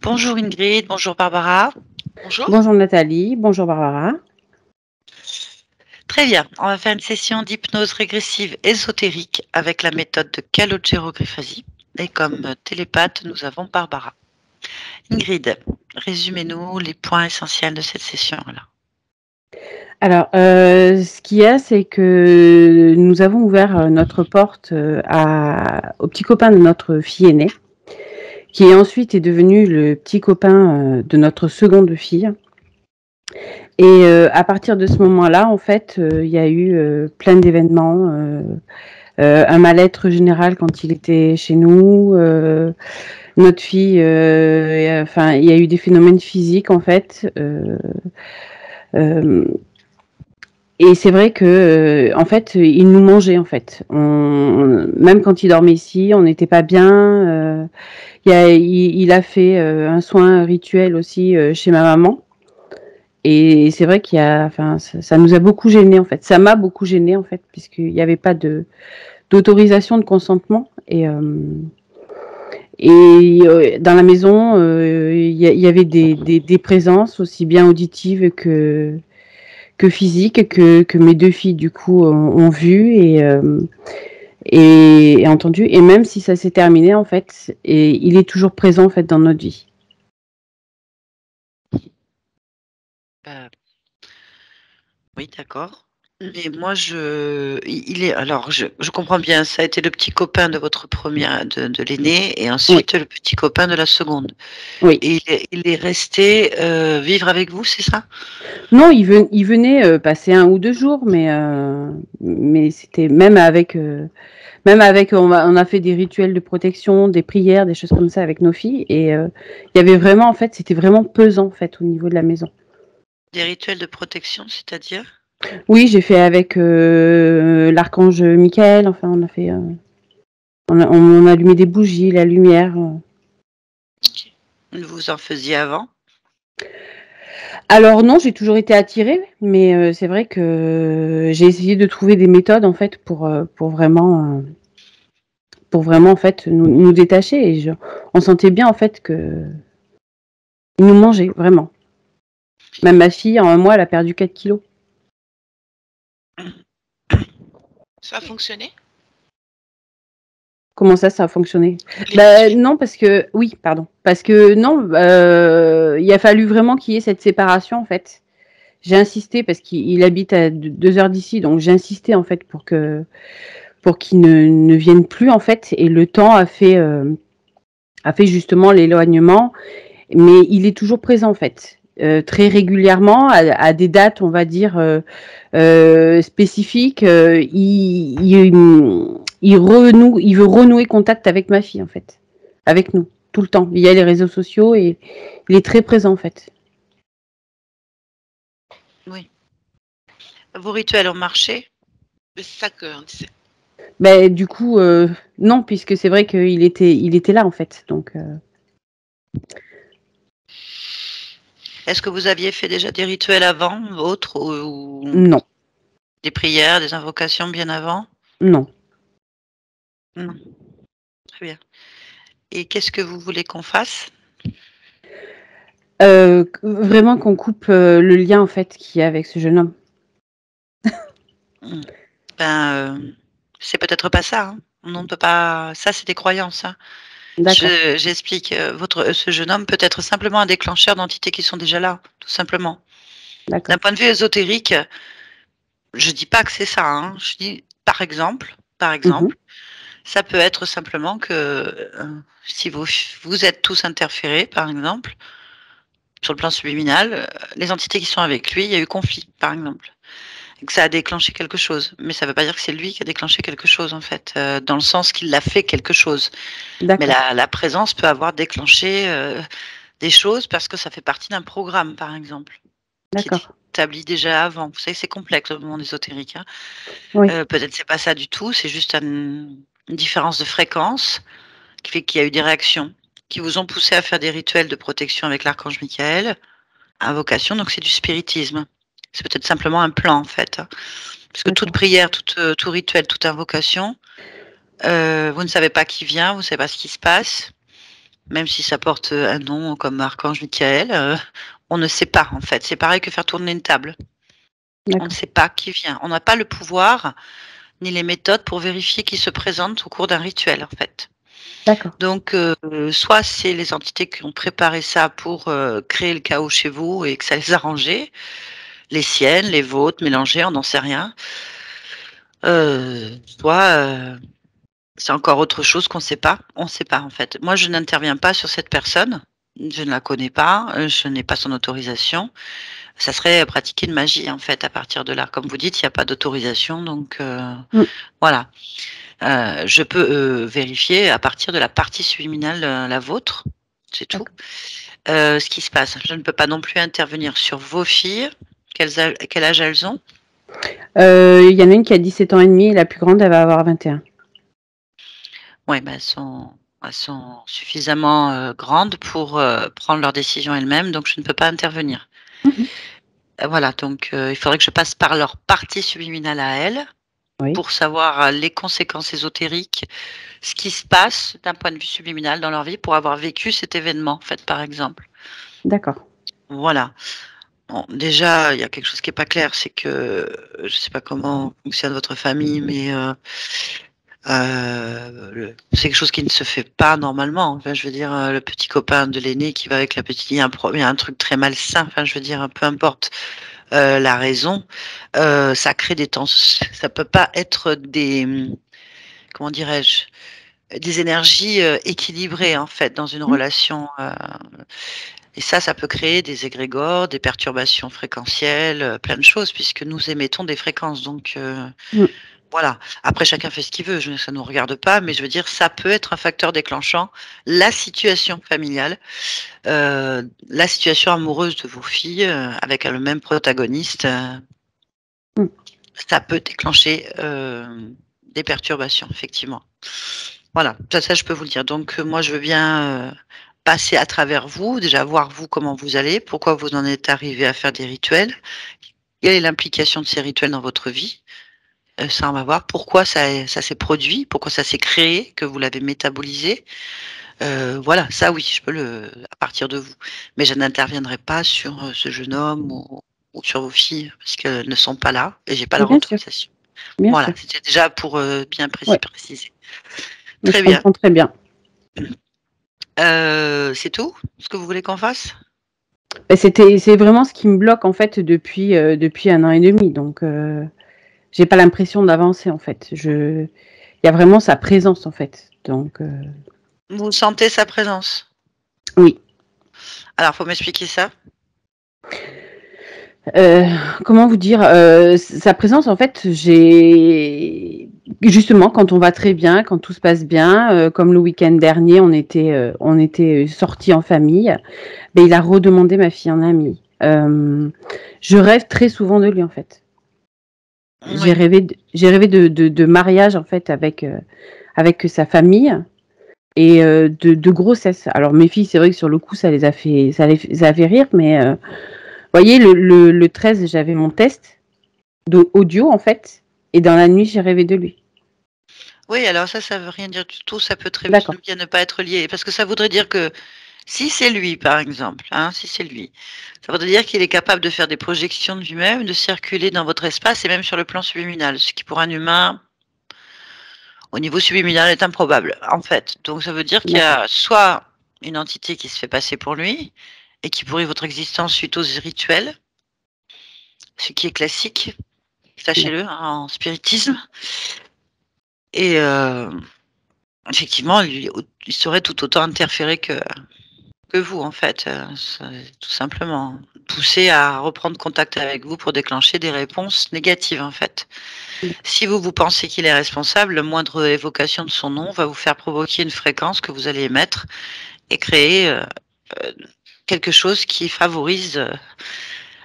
Bonjour Ingrid, bonjour Barbara. Bonjour. Bonjour Nathalie, bonjour Barbara. Très bien, on va faire une session d'hypnose régressive ésotérique avec la méthode de Calogero Grifasi. Et comme télépathe, nous avons Barbara. Ingrid, résumez-nous les points essentiels de cette session-là. Alors, ce qu'il y a, c'est que nous avons ouvert notre porte au petit copain de notre fille aînée, qui ensuite est devenu le petit copain de notre seconde fille. Et à partir de ce moment-là, en fait, il y a eu plein d'événements, un mal-être général quand il était chez nous. Notre fille, enfin, il y a eu des phénomènes physiques, en fait. Et c'est vrai que, en fait, il nous mangeait, en fait. Même quand il dormait ici, on n'était pas bien. Il a fait un soin rituel aussi chez ma maman. Et c'est vrai enfin, ça nous a beaucoup gênés, en fait. Ça m'a beaucoup gênée, en fait, puisqu'il n'y avait pas d'autorisation de consentement. Et dans la maison, il y avait des présences aussi bien auditives que physiques que mes deux filles du coup ont vu et entendu. Et même si ça s'est terminé en fait, et il est toujours présent en fait dans notre vie. Oui, d'accord. Mais moi, alors, je comprends bien, ça a été le petit copain de votre première, de l'aîné, et ensuite le petit copain de la seconde. Oui. Et il est resté vivre avec vous, c'est ça? Non, il venait passer 1 ou 2 jours, mais c'était même avec, on a fait des rituels de protection, des prières, des choses comme ça avec nos filles, et il y avait vraiment, en fait, c'était vraiment pesant en fait au niveau de la maison. Des rituels de protection, c'est-à-dire? Oui, j'ai fait avec l'archange Michael. Enfin, on a fait, on a allumé des bougies, la lumière. Vous en faisiez avant? Alors non, j'ai toujours été attirée, mais c'est vrai que j'ai essayé de trouver des méthodes en fait pour vraiment en fait nous détacher. Et on sentait bien en fait que ils nous mangeaient vraiment. Même ma fille, en 1 mois, elle a perdu 4 kilos. Ça a fonctionné? Comment ça a fonctionné? Non, parce que non, il a fallu vraiment qu'il y ait cette séparation en fait. J'ai insisté parce qu'il habite à 2 heures d'ici, donc j'ai insisté en fait pour qu'il ne vienne plus en fait. Et le temps a fait justement l'éloignement, mais il est toujours présent en fait. Très régulièrement, à des dates, on va dire spécifiques, il veut renouer contact avec ma fille en fait, avec nous tout le temps via les réseaux sociaux, et il est très présent en fait. Oui. Vos rituels ont marché? C'est ça qu'on disait. Du coup, non, puisque c'est vrai qu'il était là en fait, donc. Est-ce que vous aviez fait déjà des rituels avant, autres, ou Non. des prières, des invocations bien avant? Non. Non. Très bien. Et qu'est-ce que vous voulez qu'on fasse? Vraiment qu'on coupe le lien en fait qu'il y a avec ce jeune homme. C'est peut-être pas ça, hein. On ne peut pas. Ça, c'est des croyances, hein. D'accord. J'explique. Ce jeune homme peut être simplement un déclencheur d'entités qui sont déjà là, tout simplement. D'accord. D'un point de vue ésotérique, je dis pas que c'est ça, hein. Je dis, par exemple, ça peut être simplement que si vous êtes tous interférés, par exemple, sur le plan subliminal, les entités qui sont avec lui, il y a eu conflit, par exemple. Et que ça a déclenché quelque chose. Mais ça ne veut pas dire que c'est lui qui a déclenché quelque chose, en fait, dans le sens qu'il a fait quelque chose. Mais la présence peut avoir déclenché des choses parce que ça fait partie d'un programme, par exemple, qui est établi déjà avant. Vous savez, c'est complexe le monde ésotérique, hein. Oui. Peut-être c'est pas ça du tout, c'est juste une différence de fréquence qui fait qu'il y a eu des réactions qui vous ont poussé à faire des rituels de protection avec l'archange Michael, invocation, donc c'est du spiritisme. C'est peut-être simplement un plan, en fait, hein. Parce que toute prière, tout rituel, toute invocation, vous ne savez pas qui vient, vous ne savez pas ce qui se passe. même si ça porte un nom comme Archange Michael, on ne sait pas en fait. C'est pareil que faire tourner une table. On ne sait pas qui vient. On n'a pas le pouvoir ni les méthodes pour vérifier qui se présente au cours d'un rituel en fait. D'accord. Donc, soit c'est les entités qui ont préparé ça pour créer le chaos chez vous et que ça les a arrangés, les siennes, les vôtres, mélangées, on n'en sait rien. Soit c'est encore autre chose qu'on ne sait pas. On ne sait pas en fait. Moi, je n'interviens pas sur cette personne. Je ne la connais pas. Je n'ai pas son autorisation. Ça serait pratiquer une magie en fait à partir de là. Comme vous dites, il n'y a pas d'autorisation, donc voilà. Je peux vérifier à partir de la partie subliminale, la vôtre, c'est tout. Ce qui se passe. Je ne peux pas non plus intervenir sur vos filles. Quel âge elles ont? Il y en a une qui a 17 ans et demi et la plus grande, elle va avoir 21. Oui, bah, elles sont suffisamment grandes pour prendre leurs décisions elles-mêmes, donc je ne peux pas intervenir. Voilà, donc il faudrait que je passe par leur partie subliminale à elles pour savoir les conséquences ésotériques, ce qui se passe d'un point de vue subliminal dans leur vie pour avoir vécu cet événement, en fait, par exemple. D'accord. Voilà. Bon, déjà, il y a quelque chose qui n'est pas clair, c'est que je ne sais pas comment fonctionne votre famille, mais c'est quelque chose qui ne se fait pas normalement. Enfin, je veux dire, le petit copain de l'aîné qui va avec la petite, il y a un truc très malsain. Enfin, je veux dire, peu importe la raison, ça crée des tensions. Ça peut pas être des, comment dirais-je, des énergies équilibrées en fait dans une relation. Et ça peut créer des égrégores, des perturbations fréquentielles, plein de choses, puisque nous émettons des fréquences. Donc voilà. Après, chacun fait ce qu'il veut. Ça ne nous regarde pas, mais je veux dire, ça peut être un facteur déclenchant. La situation familiale, la situation amoureuse de vos filles, avec le même protagoniste, ça peut déclencher des perturbations, effectivement. Voilà, ça je peux vous le dire. Donc moi, je veux bien passer à travers vous, déjà voir vous comment vous allez, pourquoi vous en êtes arrivé à faire des rituels, quelle est l'implication de ces rituels dans votre vie. Ça, on va voir pourquoi ça s'est produit, pourquoi ça s'est créé, que vous l'avez métabolisé. Voilà, ça oui, je peux à partir de vous. Mais je n'interviendrai pas sur ce jeune homme ou sur vos filles, parce qu'elles ne sont pas là et j'ai pas leur Bien sûr. autorisation. Bien Voilà, sûr. c'était déjà pour bien préciser. Mais Très je bien. comprends très bien. C'est tout ce que vous voulez qu'on fasse? C'est vraiment ce qui me bloque en fait depuis 1 an et demi. Donc, j'ai pas l'impression d'avancer en fait. Il y a vraiment sa présence en fait. Donc, Vous sentez sa présence? oui. Alors, faut m'expliquer ça. Comment vous dire? Sa présence en fait, justement quand on va très bien, quand tout se passe bien, comme le week-end dernier, on était sortis en famille, il a redemandé ma fille en amie. Je rêve très souvent de lui en fait. J'ai Oui. rêvé de mariage en fait avec sa famille et de grossesse. Alors mes filles, c'est vrai que sur le coup, ça les a fait rire, mais voyez, le 13, j'avais mon test audio en fait, et dans la nuit, j'ai rêvé de lui. Oui, alors ça veut rien dire du tout. Ça peut très D'accord. bien ne pas être lié, parce que ça voudrait dire que si c'est lui, par exemple, hein, si c'est lui, ça voudrait dire qu'il est capable de faire des projections de lui-même, de circuler dans votre espace et même sur le plan subliminal, ce qui pour un humain, au niveau subliminal, est improbable, en fait. Donc ça veut dire qu'il y D'accord. a soit une entité qui se fait passer pour lui et qui pourrit votre existence suite aux rituels, ce qui est classique, sachez-le, hein, en spiritisme. Et effectivement, il saurait tout autant interférer que vous, en fait, tout simplement. Pousser à reprendre contact avec vous pour déclencher des réponses négatives, en fait. Si vous pensez qu'il est responsable, la moindre évocation de son nom va vous faire provoquer une fréquence que vous allez émettre et créer quelque chose qui favorise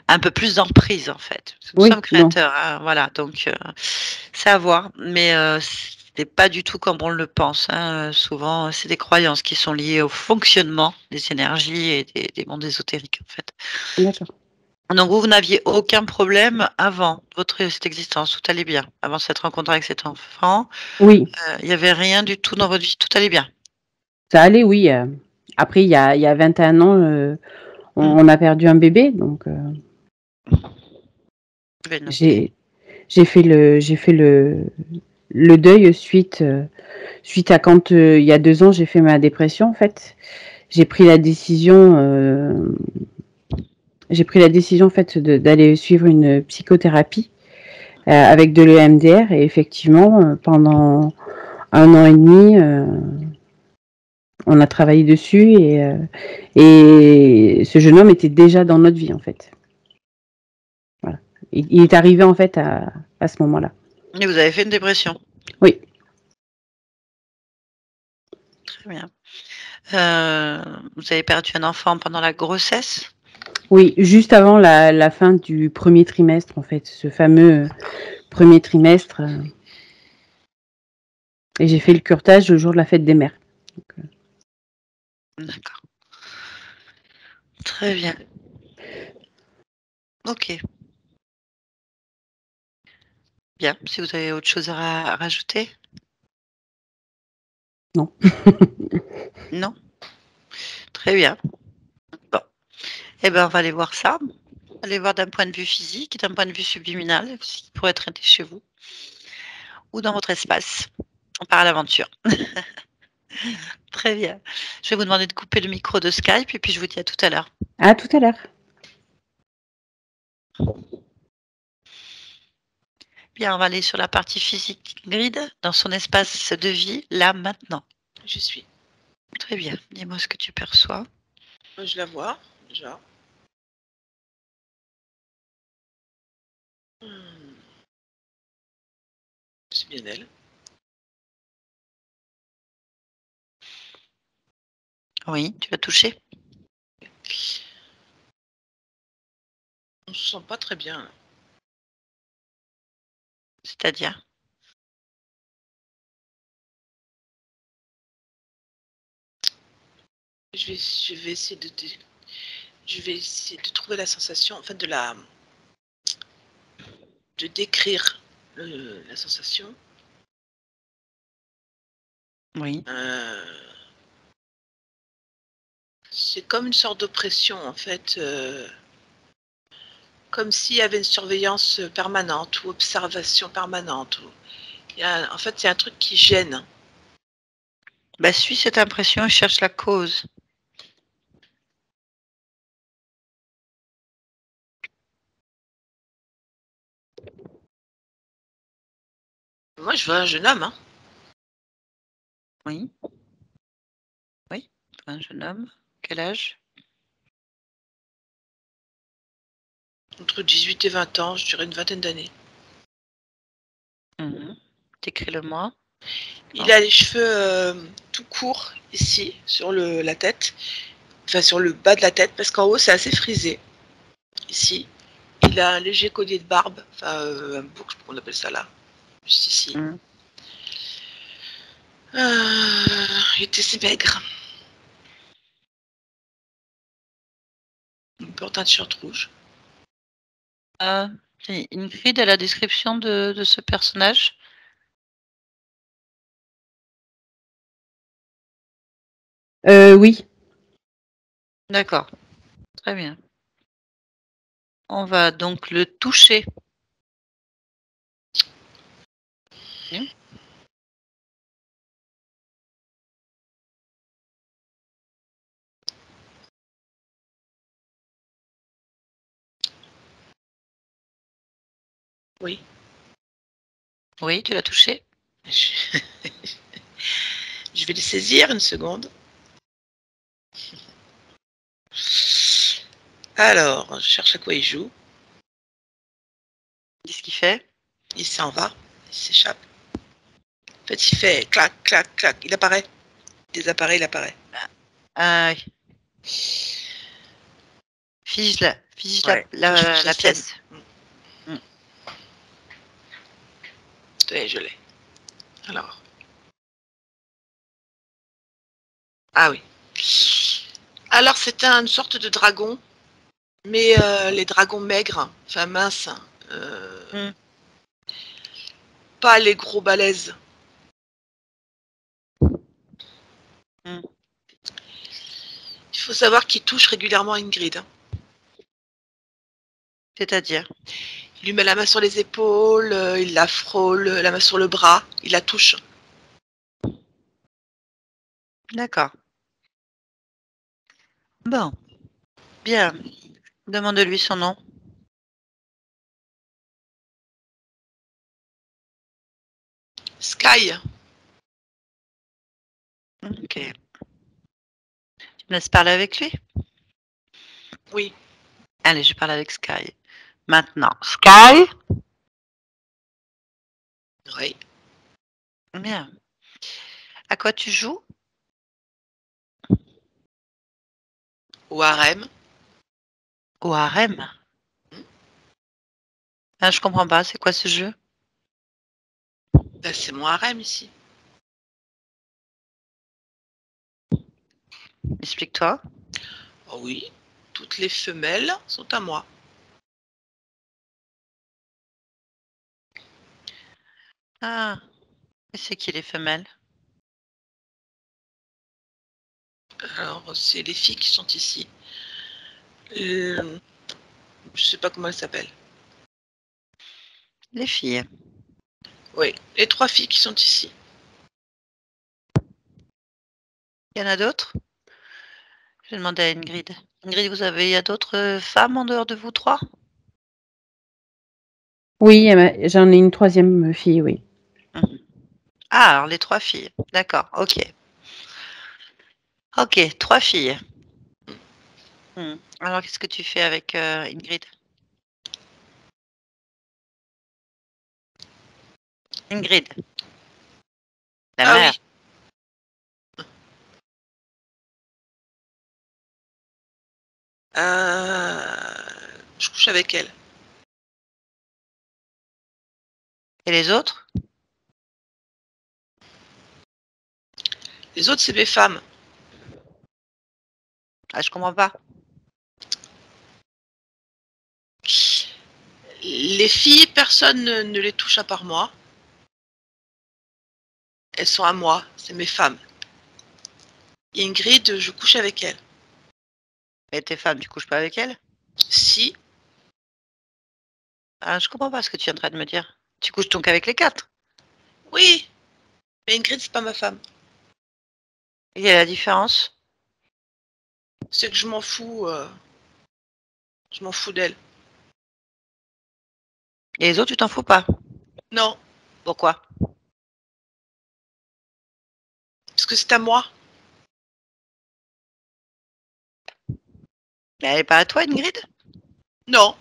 un peu plus d'emprise, en fait. Nous sommes créateurs, hein, voilà, donc c'est à voir. Mais c'est pas du tout comme on le pense, hein. Souvent, c'est des croyances qui sont liées au fonctionnement des énergies et des mondes ésotériques, en fait. D'accord. Donc vous n'aviez aucun problème avant cette existence, tout allait bien? Avant cette rencontre avec cet enfant, Oui. il y avait rien du tout dans votre vie, tout allait bien? Ça allait, oui, Après, il y a 21 ans, on a perdu un bébé, donc j'ai fait le deuil suite à quand il y a 2 ans j'ai fait ma dépression en fait. J'ai pris la décision en fait d'aller suivre une psychothérapie avec de l'EMDR et effectivement pendant 1 an et demi on a travaillé dessus et ce jeune homme était déjà dans notre vie en fait. Voilà. Il est arrivé en fait à ce moment-là. Et vous avez fait une dépression? Oui. Très bien. Vous avez perdu un enfant pendant la grossesse? Oui, juste avant la fin du premier trimestre en fait, ce fameux premier trimestre. Et j'ai fait le curetage le jour de la fête des mères. D'accord. Très bien. Ok. Bien. Si vous avez autre chose à rajouter? Non. Non? Très bien. Bon. Eh ben, on va aller voir ça. Aller voir d'un point de vue physique et d'un point de vue subliminal, ce qui pourrait traiter chez vous ou dans votre espace. On part à l'aventure. Très bien. Je vais vous demander de couper le micro de Skype et puis je vous dis à tout à l'heure. À tout à l'heure. Bien, on va aller sur la partie physique. Grid, dans son espace de vie, là, maintenant. Je suis. Très bien. Dis-moi ce que tu perçois. Je la vois, déjà. C'est bien elle. Oui, tu l'as touché? On se sent pas très bien. C'est-à-dire? Je vais essayer de trouver la sensation, en fait, de décrire la sensation. Oui. C'est comme une sorte d'oppression, en fait, comme s'il y avait une surveillance permanente ou observation permanente. En fait, il y a un truc qui gêne. Bah, suis cette impression et cherche la cause. Moi, je vois un jeune homme. Hein. Oui. Oui, un jeune homme. Quel âge? Entre 18 et 20 ans, je dirais une vingtaine d'années. Décris-le-moi. Il a les cheveux tout courts ici, sur la tête. Enfin, sur le bas de la tête, parce qu'en haut, c'est assez frisé. Ici. Il a un léger collier de barbe. Enfin, un boucle, on appelle ça là. Juste ici. Il était assez maigre. Il porte un t-shirt rouge. Ingrid, à la description de ce personnage? Oui. D'accord. Très bien. On va donc le toucher. Oui. Oui, tu l'as touché? Je vais les saisir une seconde. Alors, je cherche à quoi il joue. Qu'est-ce qu'il fait? Il s'en va. Il s'échappe. En fait, il fait clac, clac, clac. Il apparaît. Il désapparaît, il apparaît. Fige la pièce. Oui, je l'ai. Alors. Ah oui. Alors, c'était une sorte de dragon, mais les dragons maigres, enfin minces, pas les gros balèzes. faut savoir qu'il touche régulièrement Ingrid. Hein. C'est-à-dire? Il lui met la main sur les épaules, il la frôle, la main sur le bras, il la touche. D'accord. Bon. Bien. Demande-lui son nom. Sky. Ok. Tu me laisses parler avec lui? Oui. Allez, je parle avec Sky. Maintenant, Sky? Oui. Bien. À quoi tu joues? Au harem. Au harem? Ah, je comprends pas, c'est quoi ce jeu? Ben, c'est mon harem ici. Explique-toi. Oh oui, toutes les femelles sont à moi. Ah, et c'est qui les femelles? Alors, c'est les filles qui sont ici. Je sais pas comment elles s'appellent. Les filles. Oui, les 3 filles qui sont ici. Il y en a d'autres? Je vais demander à Ingrid. Ingrid, il y a d'autres femmes en dehors de vous trois? Oui, j'en ai une troisième fille, oui. Ah, alors les 3 filles. D'accord, ok. Ok, 3 filles. Alors, qu'est-ce que tu fais avec Ingrid? Ingrid, la Ah mère. oui. Je couche avec elle. Et les autres? Les autres, c'est mes femmes. Ah, je comprends pas. Les filles, personne ne les touche à part moi. Elles sont à moi, c'est mes femmes. Ingrid, je couche avec elle. Et tes femmes, tu couches pas avec elles? Si, Ah, je comprends pas ce que tu es en train de me dire. Tu couches donc avec les 4? oui, mais Ingrid, c'est pas ma femme. Il y a la différence? C'est que je m'en fous. Je m'en fous d'elle. Et les autres, tu t'en fous pas? Non, Pourquoi? parce que c'est à moi. Mais elle est pas à toi, Ingrid? Non.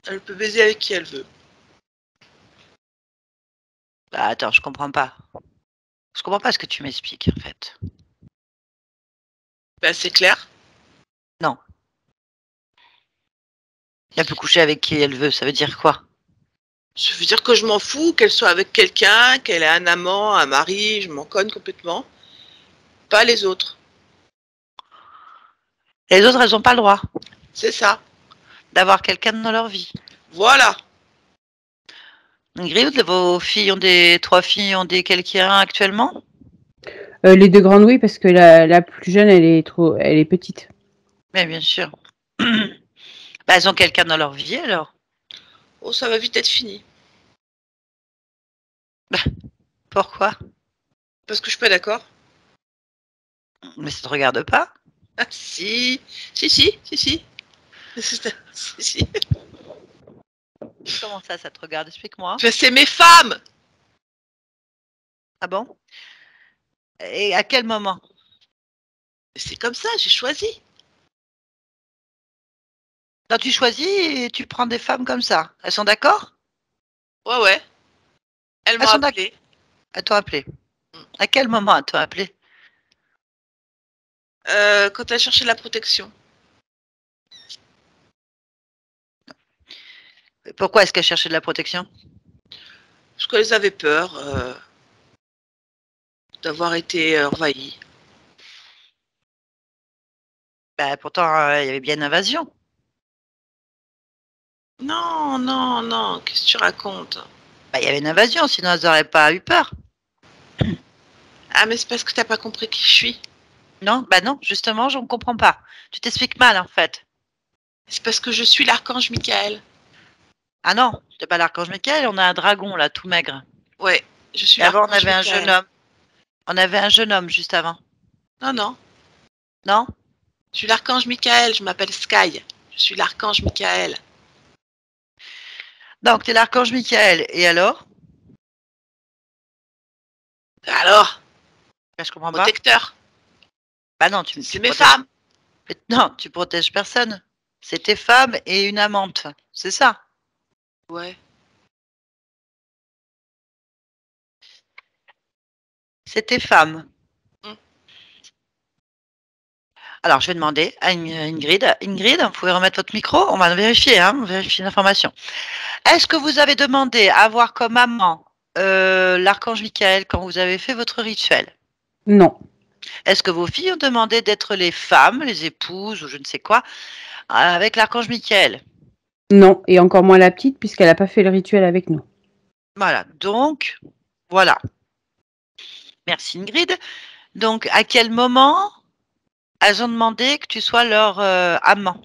Elle peut baiser avec qui elle veut. Bah, attends, je comprends pas. Je comprends pas ce que tu m'expliques, en fait. Ben, c'est clair. Non. Elle peut coucher avec qui elle veut, ça veut dire quoi? Je veux dire que je m'en fous qu'elle soit avec quelqu'un, qu'elle ait un amant, un mari, je m'en conne complètement. Pas les autres. Et les autres, elles ont pas le droit C'est ça. d'avoir quelqu'un dans leur vie. Voilà. Ingrid, vos filles ont des 3 filles ont des quelqu'un actuellement? Les 2 grandes, oui, parce que la plus jeune, elle est petite. Mais bien sûr. Bah, elles ont quelqu'un dans leur vie alors. Oh, ça va vite être fini. Pourquoi? Parce que je suis pas d'accord. Mais ça te regarde pas? Ah, si. Si. Si. Comment ça te regarde? Explique-moi. Ben, c'est mes femmes. Ah bon? Et à quel moment? C'est comme ça, j'ai choisi. Quand tu choisis et tu prends des femmes comme ça, elles sont d'accord? Ouais. Elles m'ont Elles sont d'accord. appelé. Elles t'ont appelé. À quel moment elles t'ont appelé? Quand elles cherchaient la protection. Pourquoi est-ce qu'elles cherchaient de la protection? Parce qu'elles avaient peur d'avoir été envahies. Bah, pourtant, il y avait bien une invasion. Non. Qu'est-ce que tu racontes? Bah, il y avait une invasion, sinon elles n'auraient pas eu peur. Ah, mais c'est parce que t'as pas compris qui je suis. Non, bah non, justement, je ne comprends pas. Tu t'expliques mal, en fait. C'est parce que je suis l'archange Michael. Ah non, c'est pas l'archange Michael, on a un dragon, là, tout maigre. Ouais, je suis Et avant, on l'archange avait un jeune Michael. homme. On avait un jeune homme juste avant. Non, non. Non? Je suis l'archange Michael, je m'appelle Sky. Je suis l'archange Michael. Donc, tu es l'archange Michael. Et alors? Alors, Ben, je comprends pas. protecteur. Bah non, tu C'est mes protèges. femmes. Non, tu protèges personne. C'est tes femmes et une amante. C'est ça. Ouais. C'est tes femmes. Mm. Alors, je vais demander à Ingrid. Ingrid, vous pouvez remettre votre micro? On va vérifier, hein, on vérifie l'information. Est-ce que vous avez demandé à avoir comme amant l'archange Michael quand vous avez fait votre rituel? Non. Est-ce que vos filles ont demandé d'être les femmes, les épouses ou je ne sais quoi, avec l'archange Michael? Non. Et encore moins la petite, puisqu'elle n'a pas fait le rituel avec nous. Voilà, donc, voilà. Merci Ingrid. Donc, à quel moment elles ont demandé que tu sois leur amant?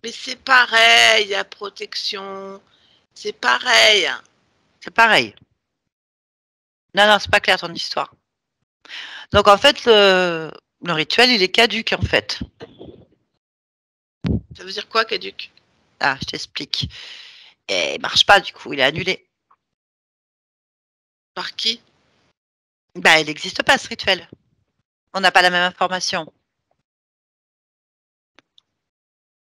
Mais c'est pareil, la protection. C'est pareil. C'est pareil. Non, non, c'est pas clair ton histoire. Donc, en fait, le rituel, il est caduque, en fait. Ça veut dire quoi, caduc? Ah, je t'explique. Et il marche pas, du coup, il est annulé. Par qui? Bah, il n'existe pas, ce rituel. On n'a pas la même information.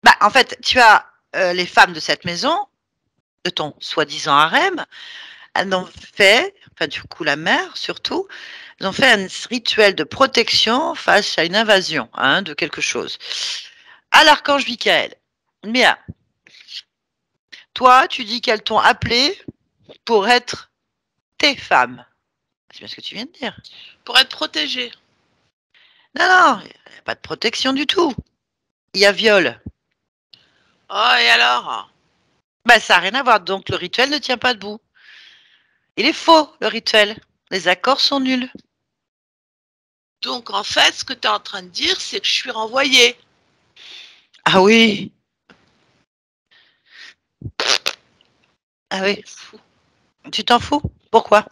Bah, en fait, tu as les femmes de cette maison, de ton soi-disant harem, elles ont fait, enfin, du coup, la mère surtout, elles ont fait un rituel de protection face à une invasion, hein, de quelque chose. À l'archange Michael. Mia, toi, tu dis qu'elles t'ont appelé pour être tes femmes. C'est bien ce que tu viens de dire. Pour être protégé. Non, non, il n'y a pas de protection du tout. Il y a viol. Oh, et alors? Bah, ça n'a rien à voir. Donc, le rituel ne tient pas debout. Il est faux, le rituel. Les accords sont nuls. Donc, en fait, ce que tu es en train de dire, c'est que je suis renvoyée. Ah oui. Ah oui. Fou. Tu t'en fous? Pourquoi?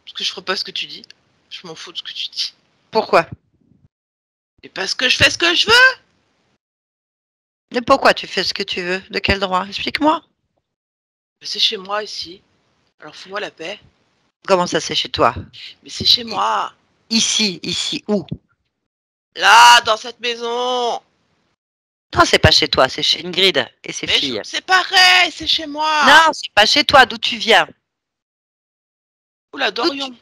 Parce que je ferai pas ce que tu dis. Je m'en fous de ce que tu dis. Pourquoi? Et parce que je fais ce que je veux. Mais pourquoi tu fais ce que tu veux? De quel droit? Explique-moi. C'est chez moi ici. Alors fous-moi la paix. Comment ça, c'est chez toi? Mais c'est chez moi. Ici, où? Là, dans cette maison. Non, c'est pas chez toi, c'est chez Ingrid et ses Mais filles. c'est pareil, c'est chez moi. Non, c'est pas chez toi, d'où tu viens. Oula, Dorion.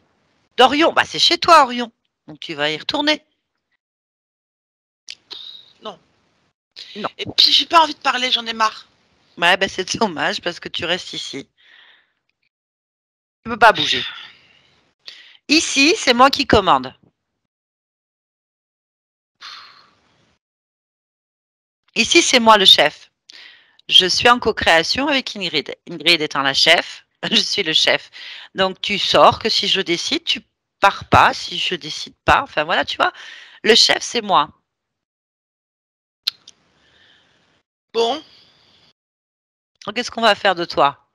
D'Orion, bah c'est chez toi, Orion. Donc tu vas y retourner. Non. Non. Et puis j'ai pas envie de parler, j'en ai marre. Ouais, bah c'est dommage parce que tu restes ici. Tu peux pas bouger. Ici, c'est moi qui commande. Ici, c'est moi le chef. Je suis en co-création avec Ingrid. Ingrid étant la chef, je suis le chef. Donc tu sors que si je décide, tu pars pas. Si je décide pas, enfin voilà, tu vois. Le chef, c'est moi. Bon, Donc qu'est-ce qu'on va faire de toi?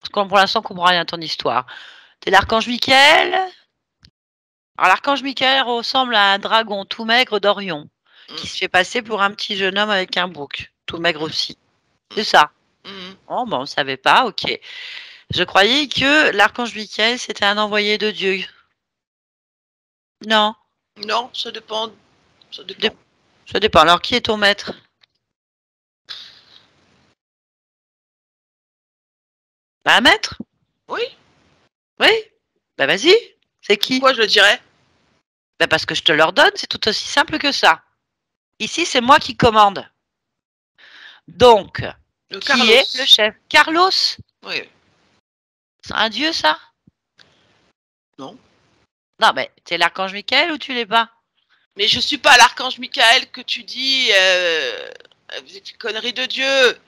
Parce que pour l'instant, on comprend rien à ton histoire. T'es l'archange Michael. Alors l'archange Michael ressemble à un dragon tout maigre d'Orion, qui se fait passer pour un petit jeune homme avec un bouc, tout maigre aussi. C'est ça. Oh, bon, on ne savait pas, ok. Je croyais que l'archange Michael, c'était un envoyé de Dieu. Non, non, ça dépend. Ça dépend. ça dépend. Alors, qui est ton maître? Bah, un maître? Oui. Oui. Bah, vas-y. C'est qui? Pourquoi je le dirais? Bah, parce que je te l'ordonne, c'est tout aussi simple que ça. Ici, c'est moi qui commande. Donc, Le qui Carlos. est le chef? Carlos? Oui. C'est un dieu, ça? Non. Non, mais t'es l'archange Michael ou tu l'es pas? Mais je suis pas l'archange Michael que tu dis. C'est une connerie de Dieu.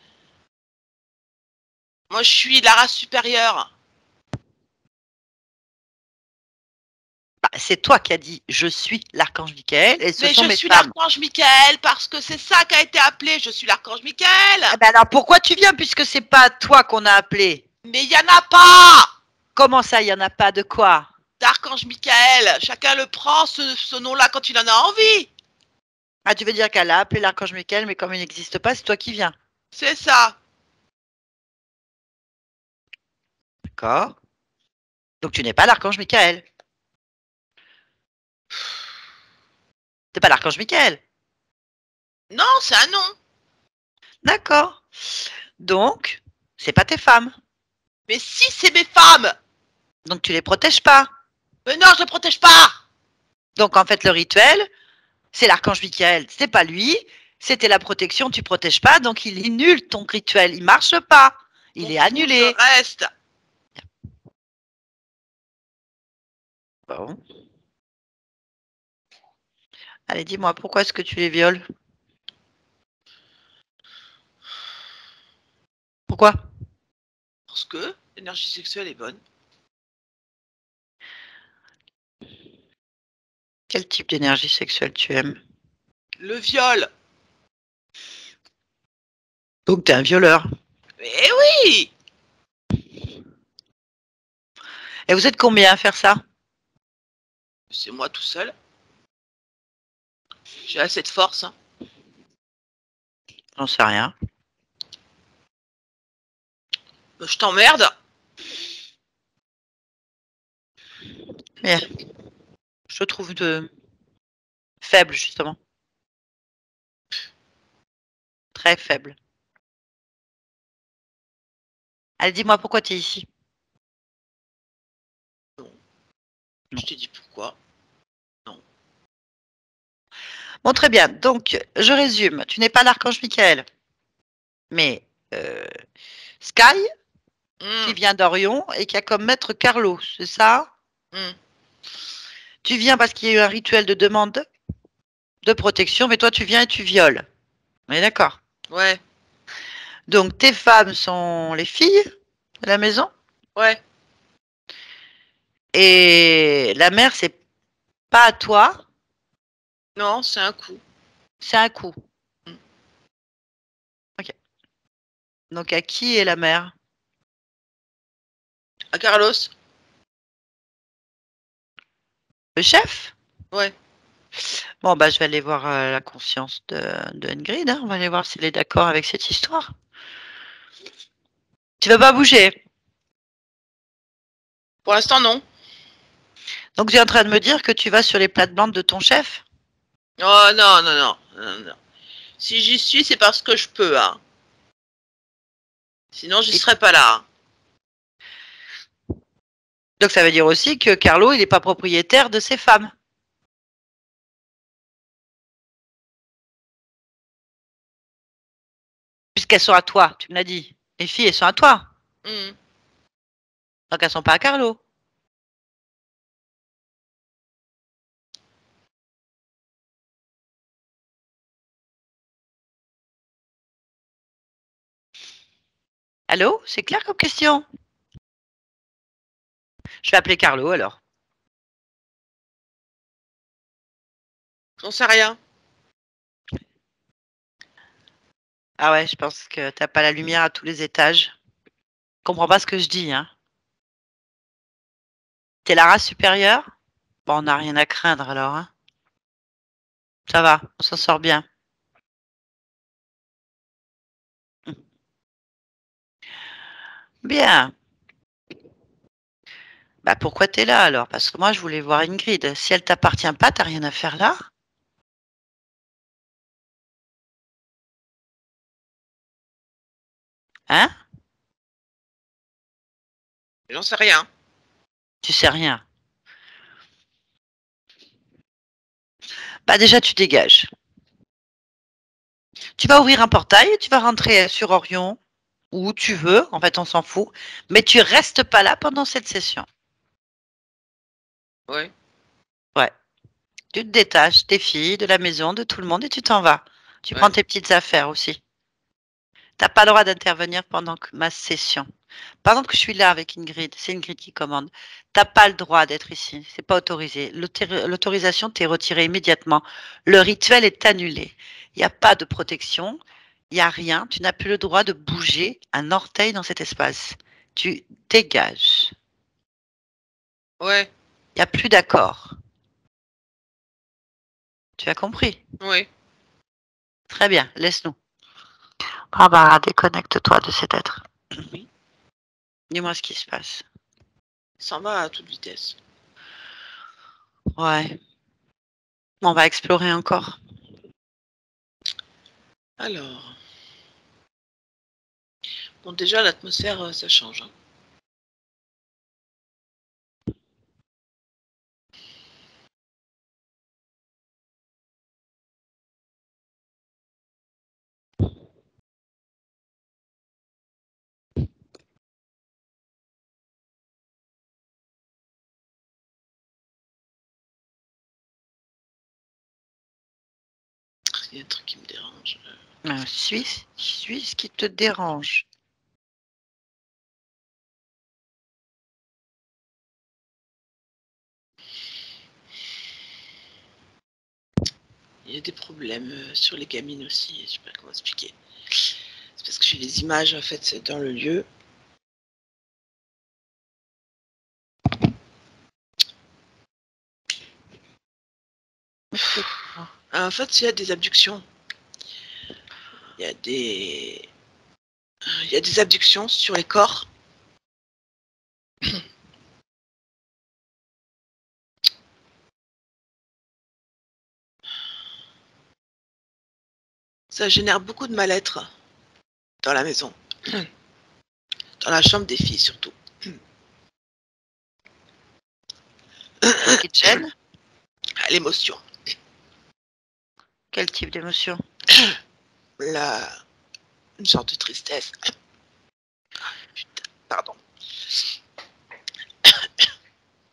Moi, je suis la race supérieure. Bah, c'est toi qui as dit je suis l'archange Michael et ce Mais sont je mes suis femmes. l'archange Michael parce que c'est ça qui a été appelé. Je suis l'archange Michael. Ah ben alors pourquoi tu viens puisque c'est pas toi qu'on a appelé? Mais il n'y en a pas Comment ça, il n'y en a pas de quoi? d'archange Michael. Chacun le prend, ce nom-là, quand il en a envie. Ah, tu veux dire qu'elle a appelé l'archange Michael, mais comme il n'existe pas, c'est toi qui viens. C'est ça. D'accord. Donc tu n'es pas l'archange Michael. T'es pas l'archange Michael. Non, c'est un nom. D'accord. Donc, c'est pas tes femmes. Mais si, c'est mes femmes. Donc tu les protèges pas. Mais non, je ne les protège pas. Donc en fait, le rituel, c'est l'archange Michael. C'est pas lui. C'était la protection, tu protèges pas, donc il est nul ton rituel. Il marche pas. Il est annulé. Je reste. Bon. Allez, dis-moi, pourquoi est-ce que tu les violes? Pourquoi? Parce que l'énergie sexuelle est bonne. Quel type d'énergie sexuelle tu aimes? Le viol. Donc t'es un violeur. Mais oui. Et vous êtes combien à faire ça? C'est moi tout seul. J'ai assez de force. Hein. J'en sais rien. Je t'emmerde. Bien. Je te trouve faible, justement. Très faible. Allez, dis-moi pourquoi tu es ici. Non. Je t'ai dit pourquoi. Non. Bon, très bien. Donc, je résume. Tu n'es pas l'archange Michael, mais Sky, qui vient d'Orion et qui a comme maître Carlo, c'est ça? Tu viens parce qu'il y a eu un rituel de demande de protection, mais toi, tu viens et tu violes. On est d'accord? Ouais. Donc, tes femmes sont les filles de la maison? Ouais. Et la mère, c'est pas à toi? Non, c'est un coup. C'est un coup. Ok. Donc, à qui est la mère? À Carlos. Le chef? Ouais. Bon, bah, je vais aller voir la conscience de Ingrid. Hein. On va aller voir s'il est d'accord avec cette histoire. Tu vas pas bouger? Pour l'instant, non. Donc, tu es en train de me dire que tu vas sur les plates-bandes de ton chef? Oh non, non, non, non, non. Si j'y suis, c'est parce que je peux. Hein. Sinon, j'y serais pas là. Hein. Donc, ça veut dire aussi que Carlo, il n'est pas propriétaire de ses femmes. Puisqu'elles sont à toi, tu me l'as dit. Les filles, elles sont à toi. Donc, elles sont pas à Carlo. Allô? C'est clair comme question? Je vais appeler Carlo, alors. J'en sais rien. Ah ouais, je pense que t'as pas la lumière à tous les étages. Je comprends pas ce que je dis, hein. T'es la race supérieure? Bon, on n'a rien à craindre, alors, hein. Ça va, on s'en sort bien. Bien. Bah pourquoi t'es là alors? Parce que moi je voulais voir Ingrid. Si elle t'appartient pas, t'as rien à faire là? Hein? J'en sais rien. Tu sais rien. Bah déjà tu dégages. Tu vas ouvrir un portail, tu vas rentrer sur Orion, où tu veux, en fait on s'en fout, mais tu restes pas là pendant cette session. Ouais. Ouais. Tu te détaches des filles, de la maison, de tout le monde et tu t'en vas. Tu prends tes petites affaires aussi. T'as pas le droit d'intervenir pendant ma session. Par exemple que je suis là avec Ingrid, c'est Ingrid qui commande. Tu as pas le droit d'être ici, c'est pas autorisé. L'autorisation t'est retirée immédiatement. Le rituel est annulé. Il y a pas de protection, il y a rien, tu n'as plus le droit de bouger un orteil dans cet espace. Tu dégages. Ouais, Il y a plus d'accord. Tu as compris? ouais. Très bien, laisse-nous. Barbara, déconnecte-toi de cet être. Oui. Dis-moi ce qui se passe. Il s'en va à toute vitesse. Ouais. On va explorer encore. Alors. Bon, déjà, l'atmosphère, ça change. Hein. Il y a un truc qui me dérange. Suis ce qui te dérange. Il y a des problèmes sur les gamines aussi. Je sais pas comment expliquer. C'est parce que j'ai les images en fait dans le lieu. En fait, il y a des abductions. Il y a des abductions sur les corps. Ça génère beaucoup de mal-être dans la maison. Dans la chambre des filles surtout. Qu'est-ce qui te gêne? L'émotion. Quel type d'émotion? Une sorte de tristesse. Putain, pardon.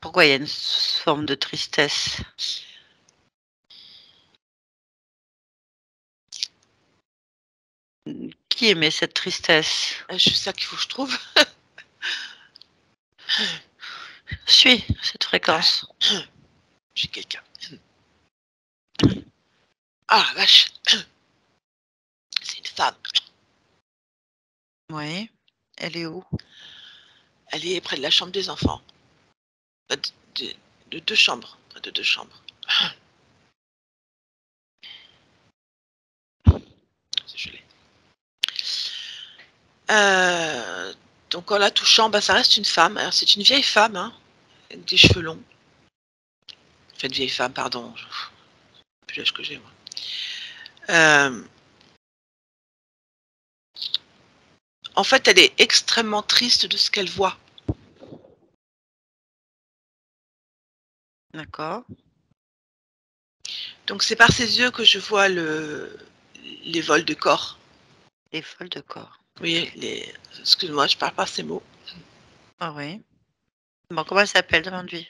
Pourquoi il y a une forme de tristesse? Qui émet cette tristesse? C'est ça qu'il faut que je trouve. Suis cette fréquence. J'ai quelqu'un. Ah la vache. C'est une femme. Oui. Elle est où? Elle est près de la chambre des enfants. De deux chambres. Près de deux chambres. Je l'ai. Donc en la touchant, bah, ça reste une femme. Alors c'est une vieille femme, hein, avec des cheveux longs. Enfin, une vieille femme, pardon. Plus l'âge que j'ai, moi. En fait, elle est extrêmement triste de ce qu'elle voit. D'accord. Donc c'est par ses yeux que je vois les vols de corps. Les vols de corps. Oui, excuse-moi, je parle pas ces mots. Ah oui. Bon, comment elle s'appelle? Demande-lui.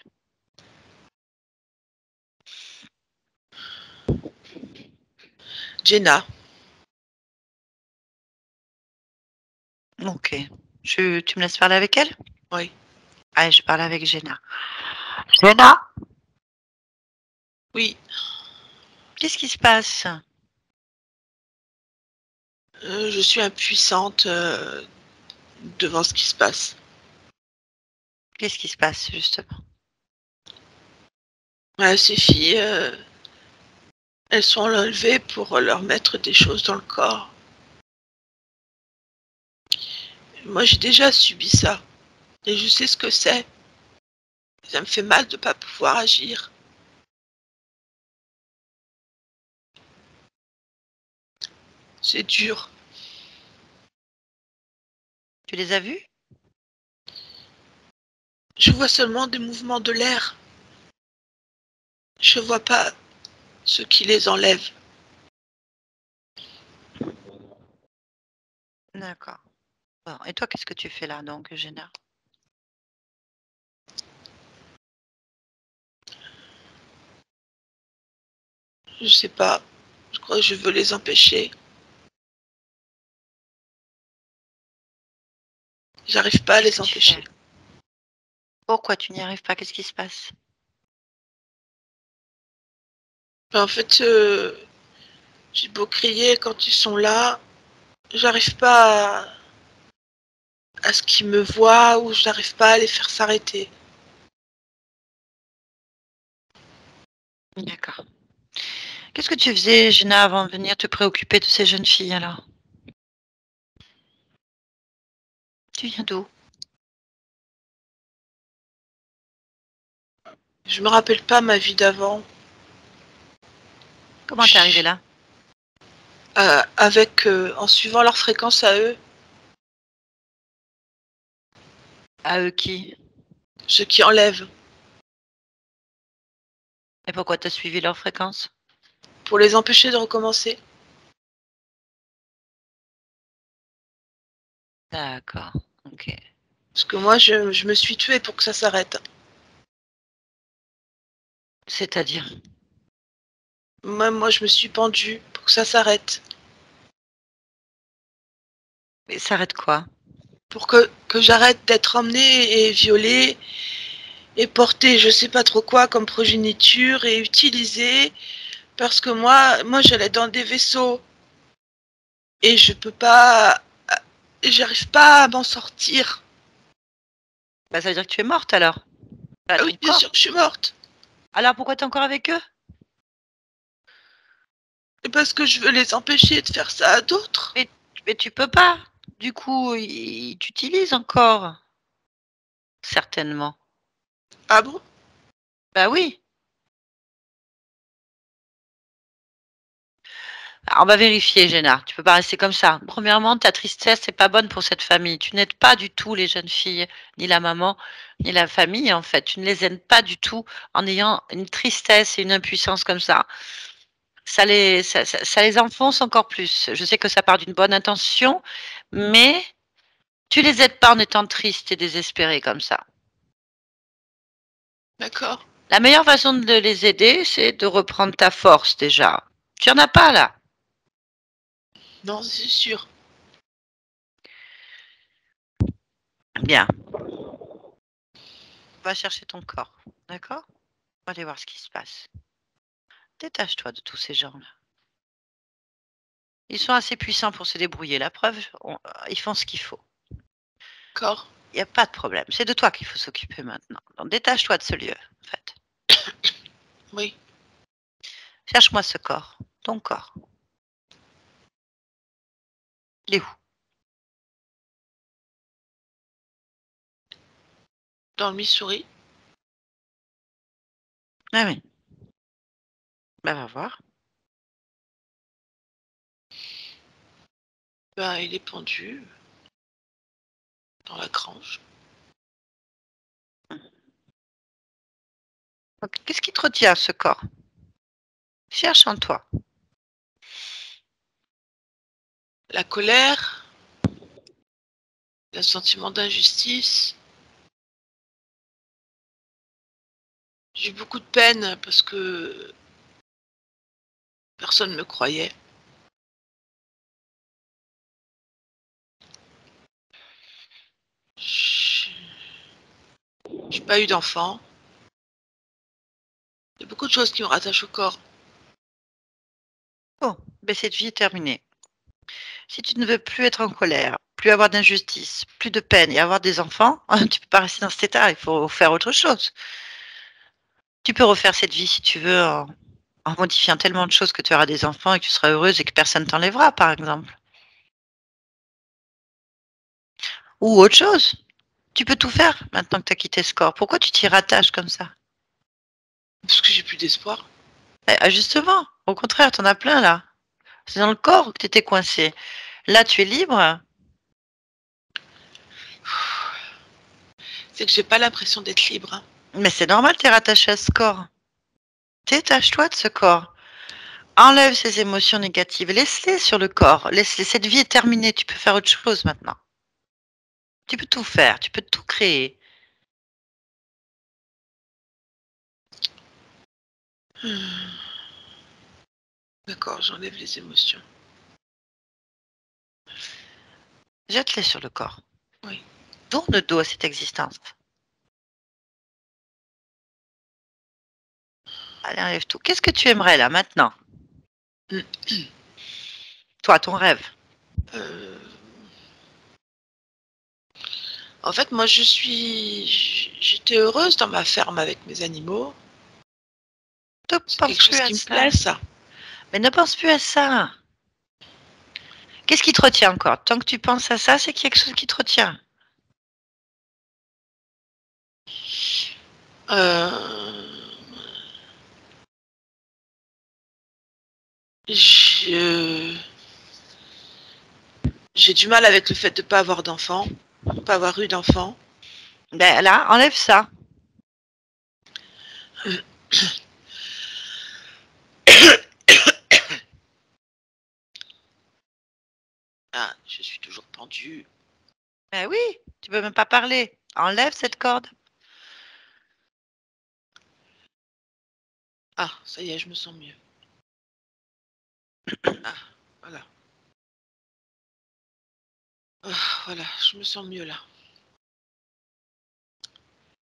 Jenna. Ok. Tu me laisses parler avec elle? Oui. Allez, je parle avec Jenna. Jenna? Oui. Qu'est-ce qui se passe? Je suis impuissante devant ce qui se passe. Qu'est-ce qui se passe, justement? Ces filles, elles sont enlevées pour leur mettre des choses dans le corps. Moi, j'ai déjà subi ça. Et je sais ce que c'est. Ça me fait mal de ne pas pouvoir agir. C'est dur. Tu les as vus? Je vois seulement des mouvements de l'air. Je vois pas ce qui les enlève. D'accord. Bon, et toi, qu'est-ce que tu fais là, donc, Jenna? Je sais pas. Je crois que je veux les empêcher. J'arrive pas à les Qu'est-ce que tu empêcher. fais? Pourquoi tu n'y arrives pas? Qu'est-ce qui se passe? En fait, j'ai beau crier quand ils sont là, j'arrive pas à ce qu'ils me voient ou j'arrive pas à les faire s'arrêter. D'accord. Qu'est-ce que tu faisais, Gina, avant de venir te préoccuper de ces jeunes filles alors? Tu viens d'où? Je me rappelle pas ma vie d'avant. Comment t'es arrivée là? En suivant leur fréquence à eux, À eux qui? ceux qui enlèvent, Et pourquoi t'as suivi leur fréquence? pour les empêcher de recommencer. D'accord, ok. Parce que moi, je me suis tuée pour que ça s'arrête. C'est-à-dire? Moi, je me suis pendue pour que ça s'arrête. Mais ça arrête quoi? Pour que j'arrête d'être emmenée et violée et portée je sais pas trop quoi comme progéniture et utilisée parce que moi j'allais dans des vaisseaux et je peux pas, j'arrive pas à m'en sortir. Bah, ça veut dire que tu es morte alors. Pas Ah ton oui, bien corps. sûr que je suis morte. Alors pourquoi t'es encore avec eux? Et parce que je veux les empêcher de faire ça à d'autres. Mais tu peux pas. Du coup, ils t'utilisent encore. Certainement. Ah bon? Bah oui. Alors, on va vérifier, Génard. Tu peux pas rester comme ça. Premièrement, ta tristesse n'est pas bonne pour cette famille. Tu n'aides pas du tout les jeunes filles, ni la maman, ni la famille, en fait. Tu ne les aides pas du tout en ayant une tristesse et une impuissance comme ça. Ça les enfonce encore plus. Je sais que ça part d'une bonne intention, mais tu les aides pas en étant triste et désespérée comme ça. D'accord. La meilleure façon de les aider, c'est de reprendre ta force déjà. Tu en as pas là. Non, c'est sûr. Bien. Va chercher ton corps. D'accord? On va aller voir ce qui se passe. Détache-toi de tous ces gens-là. Ils sont assez puissants pour se débrouiller. La preuve, ils font ce qu'il faut. D'accord. Il n'y a pas de problème. C'est de toi qu'il faut s'occuper maintenant. Donc détache-toi de ce lieu, en fait. Oui. Cherche-moi ce corps. Ton corps. Il est où? Dans le Missouri. Ah oui. Ben, va voir. Ben, il est pendu dans la grange. Donc, qu'est-ce qui te retient à ce corps? Cherche en toi. La colère, le sentiment d'injustice. J'ai eu beaucoup de peine parce que personne ne me croyait. Je n'ai pas eu d'enfant. Il y a beaucoup de choses qui me rattachent au corps. Bon, ben cette vie est terminée. Si tu ne veux plus être en colère, plus avoir d'injustice, plus de peine et avoir des enfants, tu peux pas rester dans cet état. Il faut faire autre chose. Tu peux refaire cette vie si tu veux en modifiant tellement de choses que tu auras des enfants et que tu seras heureuse et que personne t'enlèvera, par exemple. Ou autre chose. Tu peux tout faire maintenant que tu as quitté ce corps. Pourquoi tu t'y rattaches comme ça? Parce que j'ai plus d'espoir. Justement, au contraire, tu en as plein là. C'est dans le corps que tu étais coincé. Là, tu es libre. C'est que j'ai pas l'impression d'être libre, hein. Mais c'est normal, tu es rattaché à ce corps. Détache-toi de ce corps. Enlève ces émotions négatives. Laisse-les sur le corps. Laisse-les. Cette vie est terminée. Tu peux faire autre chose maintenant. Tu peux tout faire. Tu peux tout créer. D'accord, j'enlève les émotions. Jette-les sur le corps. Oui. Tourne dos à cette existence. Allez, enlève tout. Qu'est-ce que tu aimerais là maintenant? Toi, ton rêve. En fait, moi, j'étais heureuse dans ma ferme avec mes animaux. C'est quelque chose qui me plaît, ça. Mais ne pense plus à ça. Qu'est-ce qui te retient encore? Tant que tu penses à ça, c'est quelque chose qui te retient. J'ai du mal avec le fait de ne pas avoir d'enfants, pas avoir eu d'enfants. Ben là, enlève ça. Ah, je suis toujours pendue. Ben oui, tu peux même pas parler. Enlève cette corde. Ah, ça y est, je me sens mieux. Ah, voilà. Ah, voilà, je me sens mieux là.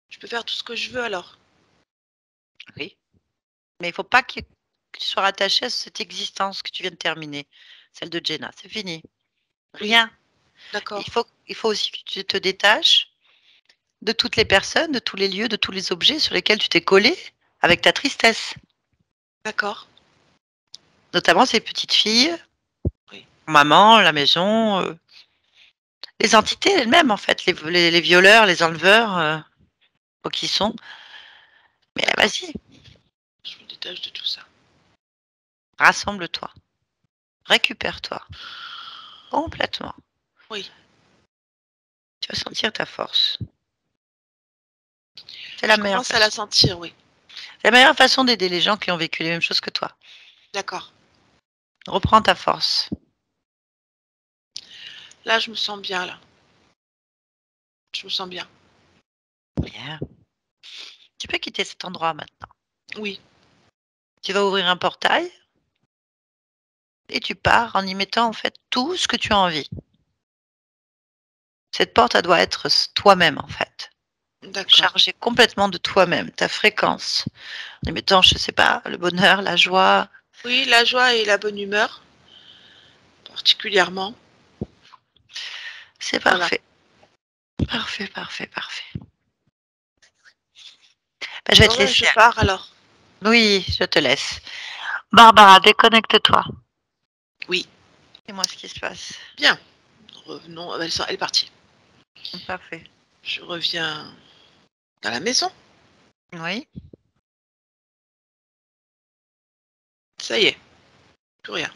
Je peux faire tout ce que je veux alors. Oui. Mais il ne faut pas que tu sois rattaché à cette existence que tu viens de terminer, celle de Jenna. C'est fini. Rien. D'accord. Il faut aussi que tu te détaches de toutes les personnes, de tous les lieux, de tous les objets sur lesquels tu t'es collé avec ta tristesse. D'accord. Notamment ces petites filles, Oui. maman, la maison, les entités elles-mêmes en fait, les violeurs, les enleveurs, qui sont. Mais vas-y, Je me détache de tout ça. rassemble-toi, récupère-toi complètement. Oui. Tu vas sentir ta force. C'est la meilleure commence à la sentir, oui. C'est la meilleure façon d'aider les gens qui ont vécu les mêmes choses que toi. D'accord. Reprends ta force. Là, je me sens bien, là. Je me sens bien. Bien. Tu peux quitter cet endroit maintenant. Oui. Tu vas ouvrir un portail et tu pars en y mettant en fait tout ce que tu as envie. Cette porte, elle doit être toi-même en fait. D'accord. Chargée complètement de toi-même, ta fréquence. En y mettant, je ne sais pas, le bonheur, la joie. Oui, la joie et la bonne humeur, particulièrement. C'est parfait. Voilà. Parfait, parfait, parfait. Ben, je vais te laisser. Je pars alors. Oui, je te laisse. Barbara, déconnecte-toi. Oui. Dis-moi ce qui se passe. Bien. Revenons. Elle est partie. Parfait. Je reviens dans la maison. Oui. Ça y est. Plus rien.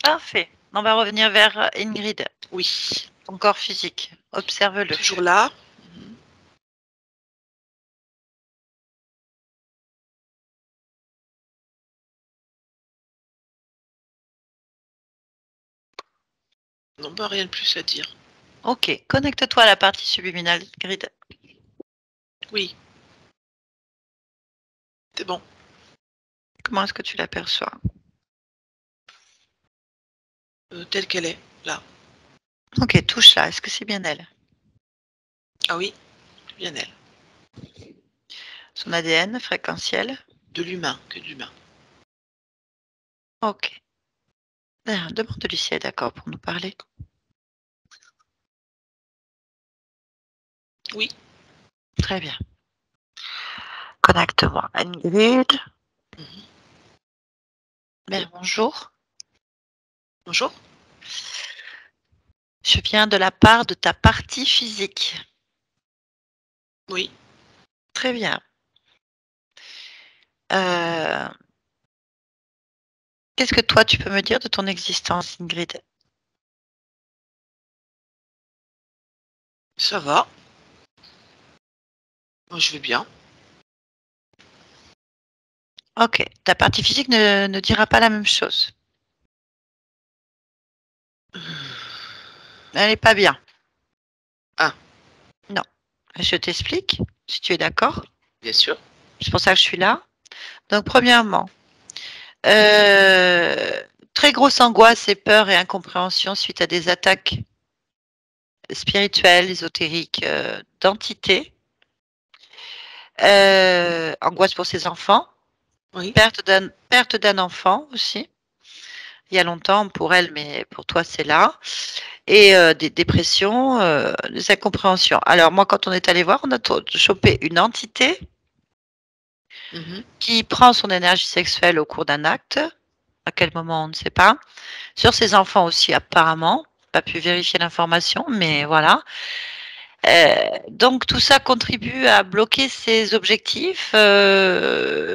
Parfait. On va revenir vers Ingrid. Oui. Ton corps physique. Observe-le. Toujours là. Non, pas rien de plus à dire. Ok. Connecte-toi à la partie subliminale, Ingrid. Oui. C'est bon. Comment est-ce que tu l'aperçois? Telle qu'elle est, là. Ok, touche là. Est-ce que c'est bien elle? Ah oui, c'est bien elle. Son ADN fréquentiel? De l'humain, que de l'humain. Ok. Demande-lui si elle est d'accord pour nous parler. Oui. Très bien. Connecte-moi. Ingrid. Bien, bonjour. Bonjour. Je viens de la part de ta partie physique. Oui. Très bien. Qu'est-ce que toi, tu peux me dire de ton existence, Ingrid? Ça va. Moi, je vais bien. Ok. Ta partie physique ne dira pas la même chose. Elle n'est pas bien. Ah. Non. Je t'explique, si tu es d'accord. Bien sûr. C'est pour ça que je suis là. Donc, premièrement, très grosse angoisse et peur et incompréhension suite à des attaques spirituelle, ésotérique, d'entité, angoisse pour ses enfants, Oui. perte d'un enfant aussi. Il y a longtemps pour elle, mais pour toi, c'est là. Et des dépressions, des incompréhensions. Alors moi, quand on est allé voir, on a chopé une entité qui prend son énergie sexuelle au cours d'un acte. À quel moment, on ne sait pas. Sur ses enfants aussi, apparemment. Pas pu vérifier l'information, mais voilà. Donc tout ça contribue à bloquer ses objectifs,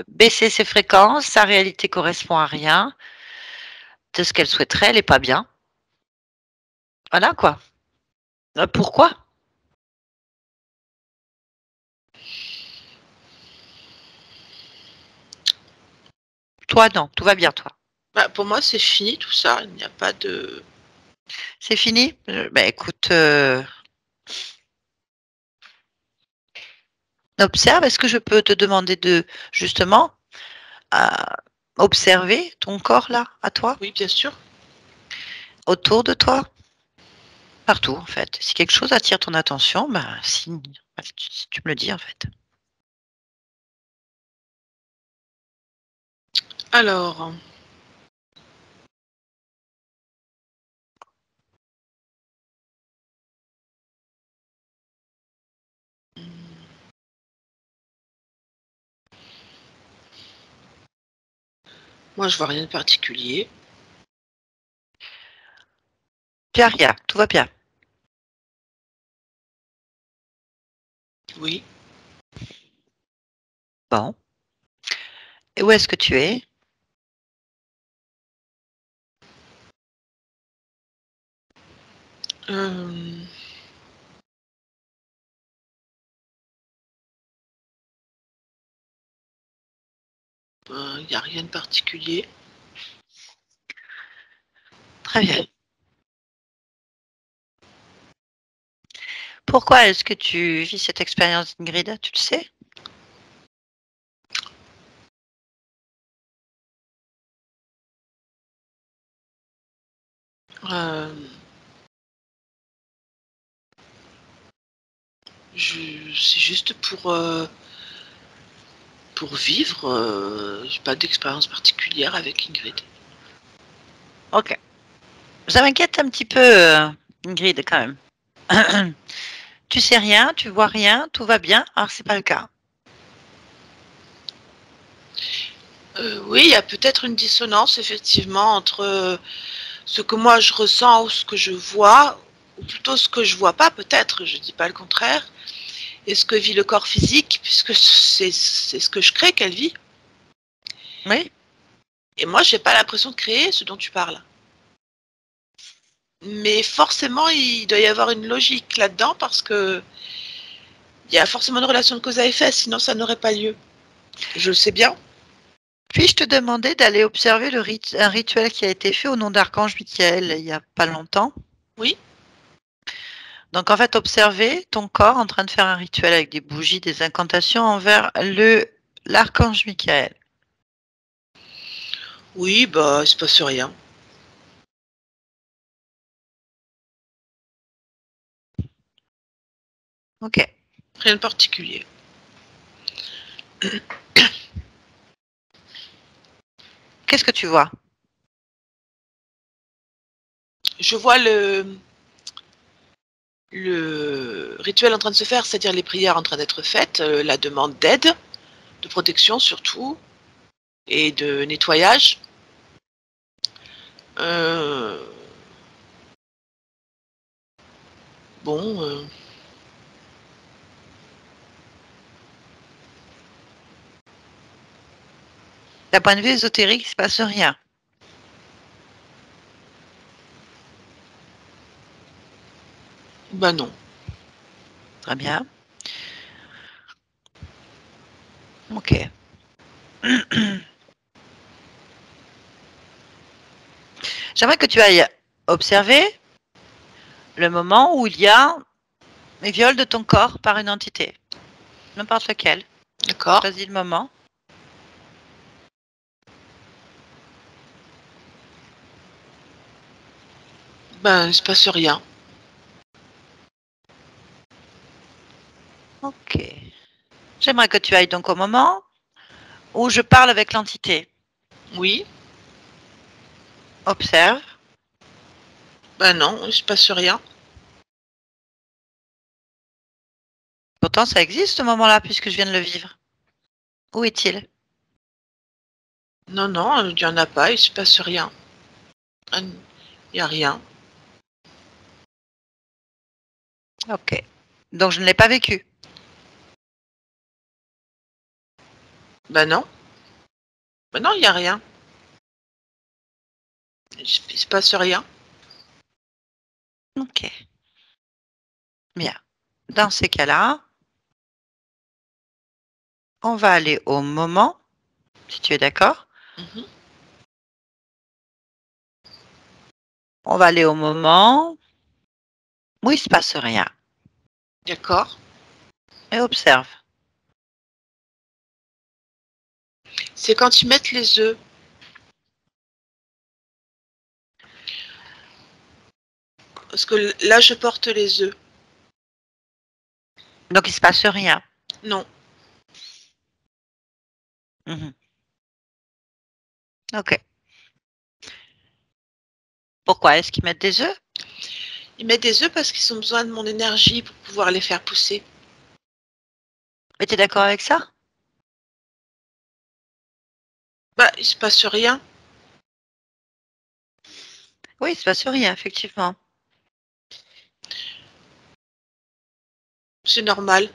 baisser ses fréquences. Sa réalité correspond à rien de ce qu'elle souhaiterait. Elle n'est pas bien. Voilà quoi. Pourquoi? Toi, non. Tout va bien, toi. Bah, pour moi, c'est fini tout ça. Il n'y a pas de... C'est fini? Écoute, observe. Est-ce que je peux te demander de, justement, observer ton corps là, à toi, Oui, bien sûr. autour de toi, partout en fait. Si quelque chose attire ton attention, si tu me le dis en fait. Alors, moi, je vois rien de particulier. Bien, rien, tout va bien. Oui. Bon. Et où est-ce que tu es? Il n'y a rien de particulier. Très bien. Pourquoi est-ce que tu vis cette expérience, Ingrid? Tu le sais? Euh, c'est juste pour vivre. J'ai pas d'expérience particulière avec Ingrid. Ok. Ça m'inquiète un petit peu, Ingrid, quand même. Tu sais rien, tu vois rien, tout va bien. Alors c'est pas le cas. Oui, il y a peut-être une dissonance effectivement entre ce que moi je ressens ou ce que je vois, ou plutôt ce que je vois pas peut-être, je dis pas le contraire, et ce que vit le corps physique, puisque c'est ce que je crée qu'elle vit. Oui. Et moi, j'ai pas l'impression de créer ce dont tu parles. Mais forcément, il doit y avoir une logique là-dedans parce que il y a forcément une relation de cause à effet, sinon ça n'aurait pas lieu. Je le sais bien. Puis-je te demander d'aller observer un rituel qui a été fait au nom d'Archange Michael il y a pas longtemps? Oui. Donc en fait, observer ton corps en train de faire un rituel avec des bougies, des incantations envers l'archange Michael. Oui, bah, il se passe rien. Ok. Rien de particulier. Qu'est-ce que tu vois? Je vois le rituel en train de se faire, c'est-à-dire les prières en train d'être faites, la demande d'aide, de protection surtout, et de nettoyage. Euh, bon, D'un point de vue ésotérique, il ne se passe rien. bah non. Très bien. Ok. J'aimerais que tu ailles observer le moment où il y a un viol de ton corps par une entité. N'importe lequel. D'accord. Choisis le moment. Ben, il se passe rien. J'aimerais que tu ailles donc au moment où je parle avec l'entité. Oui. Observe. Ben non, il se passe rien. Pourtant, ça existe ce moment-là, puisque je viens de le vivre. Où est-il? Non, non, il n'y en a pas, il se passe rien. Il n'y a rien. Ok. Donc, je ne l'ai pas vécu. Ben non. Ben non, il n'y a rien. Il se passe rien. Ok. Bien. Dans ces cas-là, on va aller au moment, si tu es d'accord. Mhm. On va aller au moment où il ne se passe rien. D'accord. Et observe. C'est quand ils mettent les œufs. Parce que là, je porte les œufs. Donc, il ne se passe rien. Non. Mhm. Ok. Pourquoi est-ce qu'ils mettent des œufs? Ils mettent des œufs parce qu'ils ont besoin de mon énergie pour pouvoir les faire pousser. Mais tu es d'accord avec ça? Bah, il se passe rien. Oui, il ne se passe rien, effectivement. C'est normal.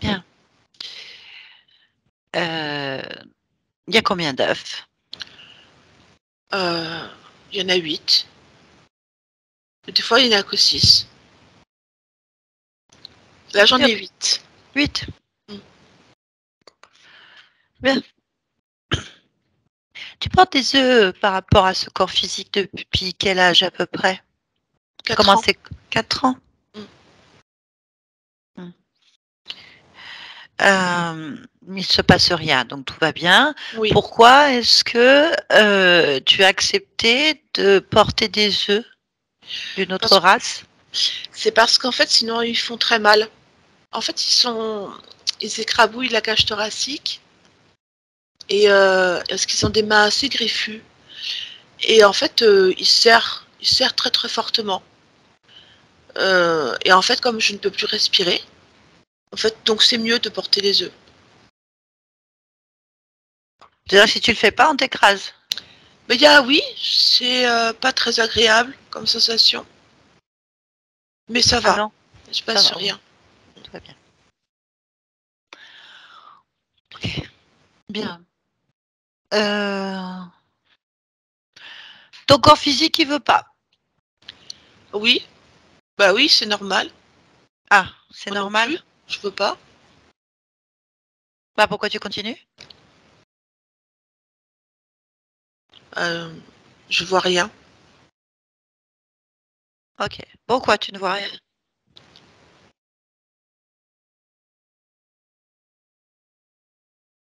Bien. Il y a combien d'œufs? Il y en a 8. Des fois, il n'y en a que 6. Là, j'en ai 8. 8. Mm. Bien. Tu portes des œufs par rapport à ce corps physique depuis quel âge à peu près? 4 Comment ans. c'est? 4 ans. Mm. Il ne se passe rien, donc tout va bien. Oui. Pourquoi est-ce que tu as accepté de porter des œufs d'une autre race? C'est parce qu'en fait, sinon, ils font très mal. En fait, ils écrabouillent la cage thoracique et parce qu'ils ont des mains assez griffues. Et en fait, ils serrent très très fortement. Et en fait, comme je ne peux plus respirer, en fait, donc c'est mieux de porter les œufs. C'est-à-dire, si tu le fais pas, on t'écrase. Mais oui, c'est pas très agréable comme sensation. Mais ça Ah va, non, il se ça passe va, rien. tout va bien. Ok, bien. Ton corps physique, il veut pas. Oui, bah oui, c'est normal. Ah, c'est Moi non normal. plus, je veux pas. Bah, pourquoi tu continues? Euh, je vois rien. Ok. Pourquoi tu ne vois rien?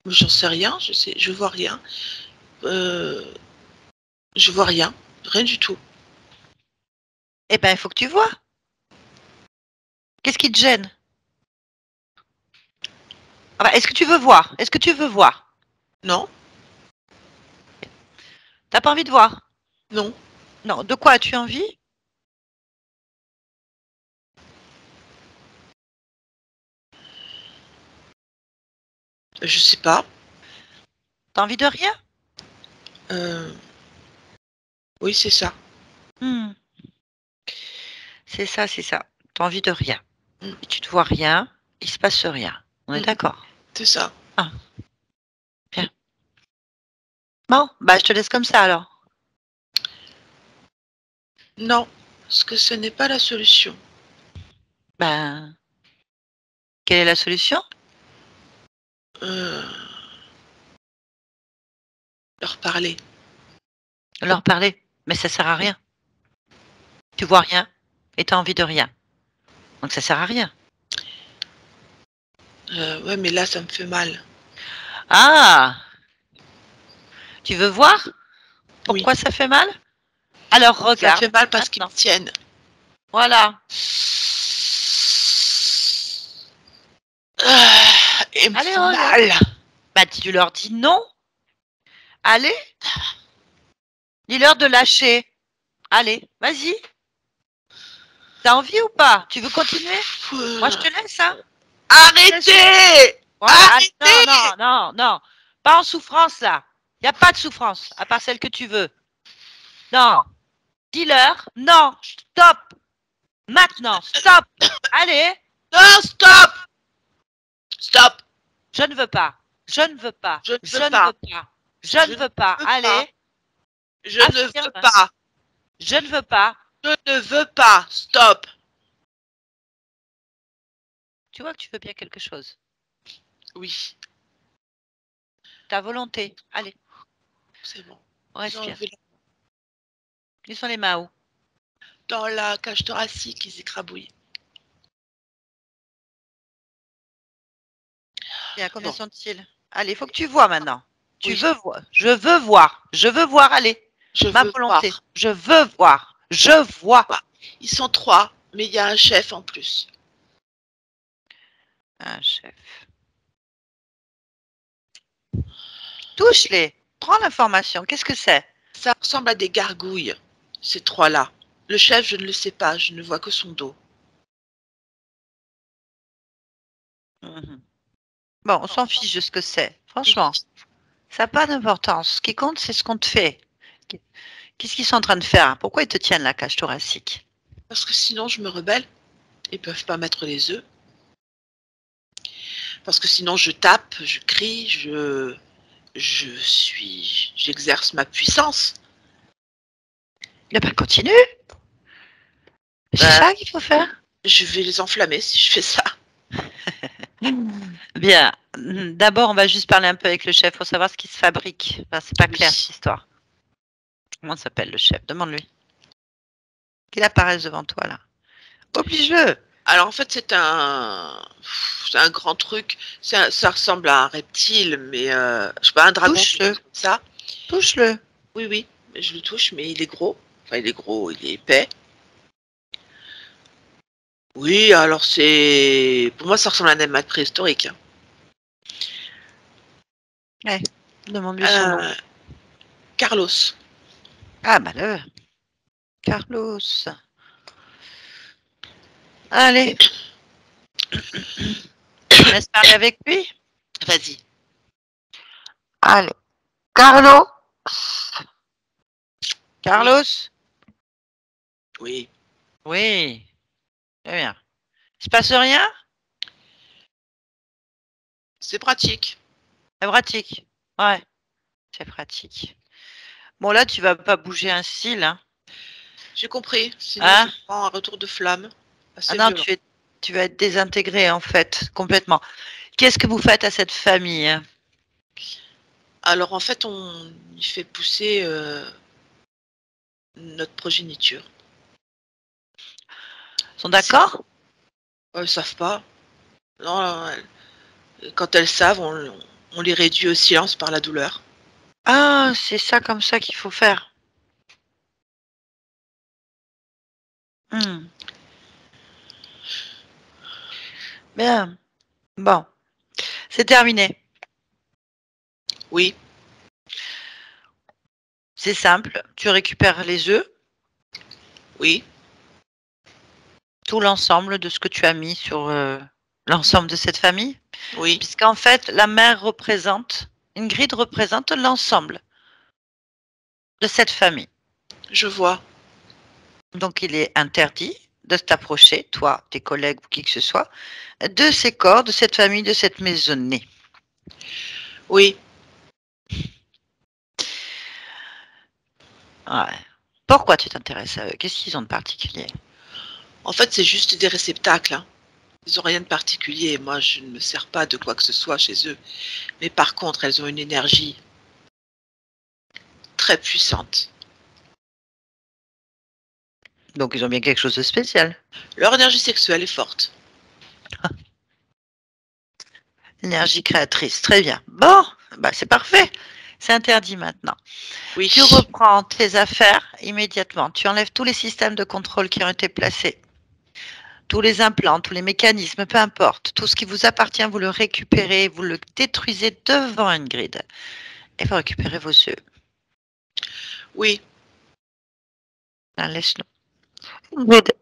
J'en sais rien, je vois rien. Euh, je vois rien, rien du tout. Eh ben, il faut que tu vois. Qu'est-ce qui te gêne? Ah bah, est-ce que tu veux voir? Est-ce que tu veux voir? Non, T'as pas envie de voir? non, Non. De quoi as-tu envie? je sais pas. T'as envie de rien? Euh, oui, c'est ça. Hmm. C'est ça, c'est ça. T'as envie de rien. Mm. Et tu ne vois rien, il se passe rien. On est Mm. d'accord? C'est ça. Ah, bien. Bon, bah je te laisse comme ça alors. Non, parce que ce n'est pas la solution. Ben, quelle est la solution? Euh, leur parler. Leur parler. Mais ça sert à rien. Tu vois rien et tu as envie de rien. Donc ça sert à rien. Ouais, mais là, ça me fait mal. Ah, tu veux voir Oui, pourquoi ça fait mal? « Alors ça regarde fait mal parce qu'ils me maintenant. » tiennent. Voilà. Et me Allez, font oh, mal. Bah, tu leur dis non. Allez. Dis-leur de lâcher. Allez, vas-y. T'as envie ou pas? Tu veux continuer? Moi, je te laisse, hein. Arrêtez! Voilà. Arrêtez! Non, non, non, non. Pas en souffrance, là. Il n'y a pas de souffrance, à part celle que tu veux. Non. Dis-leur, non, stop. Maintenant, stop. Allez. Non, stop! Stop! Je ne veux pas. Je ne veux pas. Je ne Je veux ne pas. veux pas. Je ne veux pas. Allez. Je ne veux pas. Je ne veux pas. Je ne veux pas. Stop! Tu vois que tu veux bien quelque chose. Oui, Ta volonté. Allez, c'est bon. respire. Enlevez Ils sont les mains où? dans la cage thoracique, ils écrabouillent. Bien, combien Bon. sont-ils? Allez, il faut que tu vois maintenant. Tu Oui. veux voir. Je veux voir. Je veux voir. Allez. Je Ma veux volonté. voir. Je veux voir. Je vois. Ils sont 3, mais il y a un chef en plus. Un chef. Touche-les. Prends l'information. Qu'est-ce que c'est? Ça ressemble à des gargouilles, ces 3-là. Le chef, je ne le sais pas, je ne vois que son dos. Bon, on s'en fiche de ce que c'est. Franchement, ça n'a pas d'importance. Ce qui compte, c'est ce qu'on te fait. Qu'est-ce qu'ils sont en train de faire? Pourquoi ils te tiennent la cage thoracique? Parce que sinon, je me rebelle. Ils peuvent pas mettre les œufs. Parce que sinon, je tape, je crie, j'exerce ma puissance. Eh ben, continue. C'est ça qu'il faut faire. Je vais les enflammer si je fais ça. Bien. D'abord, on va juste parler un peu avec le chef pour savoir ce qui se fabrique. Enfin, c'est pas clair, cette histoire. Comment s'appelle le chef? Demande-lui. Qu'il apparaisse devant toi, là. Oblige-le. Alors, en fait, c'est un grand truc. Ça ressemble à un reptile, mais je sais pas, un dragon. Touche-le. Comme ça. Touche-le. Oui, oui, je le touche, mais il est gros. Enfin, il est gros, il est épais. Oui, alors pour moi, ça ressemble à un animal préhistorique. Ouais. Demande-lui son nom. Carlos. Ah, bah le Carlos. Allez. Tu me laisses parler avec lui? Vas-y. Allez. Carlos. Carlos? Oui. Oui. Très bien. Il se passe rien? C'est pratique. C'est pratique. Ouais. C'est pratique. Bon, là, tu vas pas bouger un cil, hein? J'ai compris. Sinon, Hein? je prends un retour de flamme. Ah non, Violent. tu vas être désintégré, en fait, complètement. Qu'est-ce que vous faites à cette famille? Alors, en fait, on y fait pousser notre progéniture. Ils sont d'accord? Elles savent pas. Non, quand elles savent, on les réduit au silence par la douleur. Ah, c'est ça comme ça qu'il faut faire. Bien. Bon. C'est terminé. Oui. C'est simple. Tu récupères les œufs. Oui. Tout l'ensemble de ce que tu as mis sur l'ensemble de cette famille. Oui. Puisqu'en fait, la mère représente, Ingrid représente l'ensemble de cette famille. Je vois. Donc, il est interdit de t'approcher, toi, tes collègues ou qui que ce soit, de ces corps, de cette famille, de cette maisonnée. Oui. Ouais. Pourquoi tu t'intéresses à eux? Qu'est-ce qu'ils ont de particulier? En fait, c'est juste des réceptacles. Hein. Ils n'ont rien de particulier. Moi, je ne me sers pas de quoi que ce soit chez eux. Mais par contre, elles ont une énergie très puissante. Donc, ils ont bien quelque chose de spécial. Leur énergie sexuelle est forte. Énergie créatrice, très bien. Bon, bah c'est parfait. C'est interdit maintenant. Oui. Tu reprends tes affaires immédiatement. Tu enlèves tous les systèmes de contrôle qui ont été placés tous les implants, tous les mécanismes, peu importe, tout ce qui vous appartient, vous le récupérez, vous le détruisez devant Ingrid et vous récupérez vos œufs. Oui. Laisse-nous. Ingrid.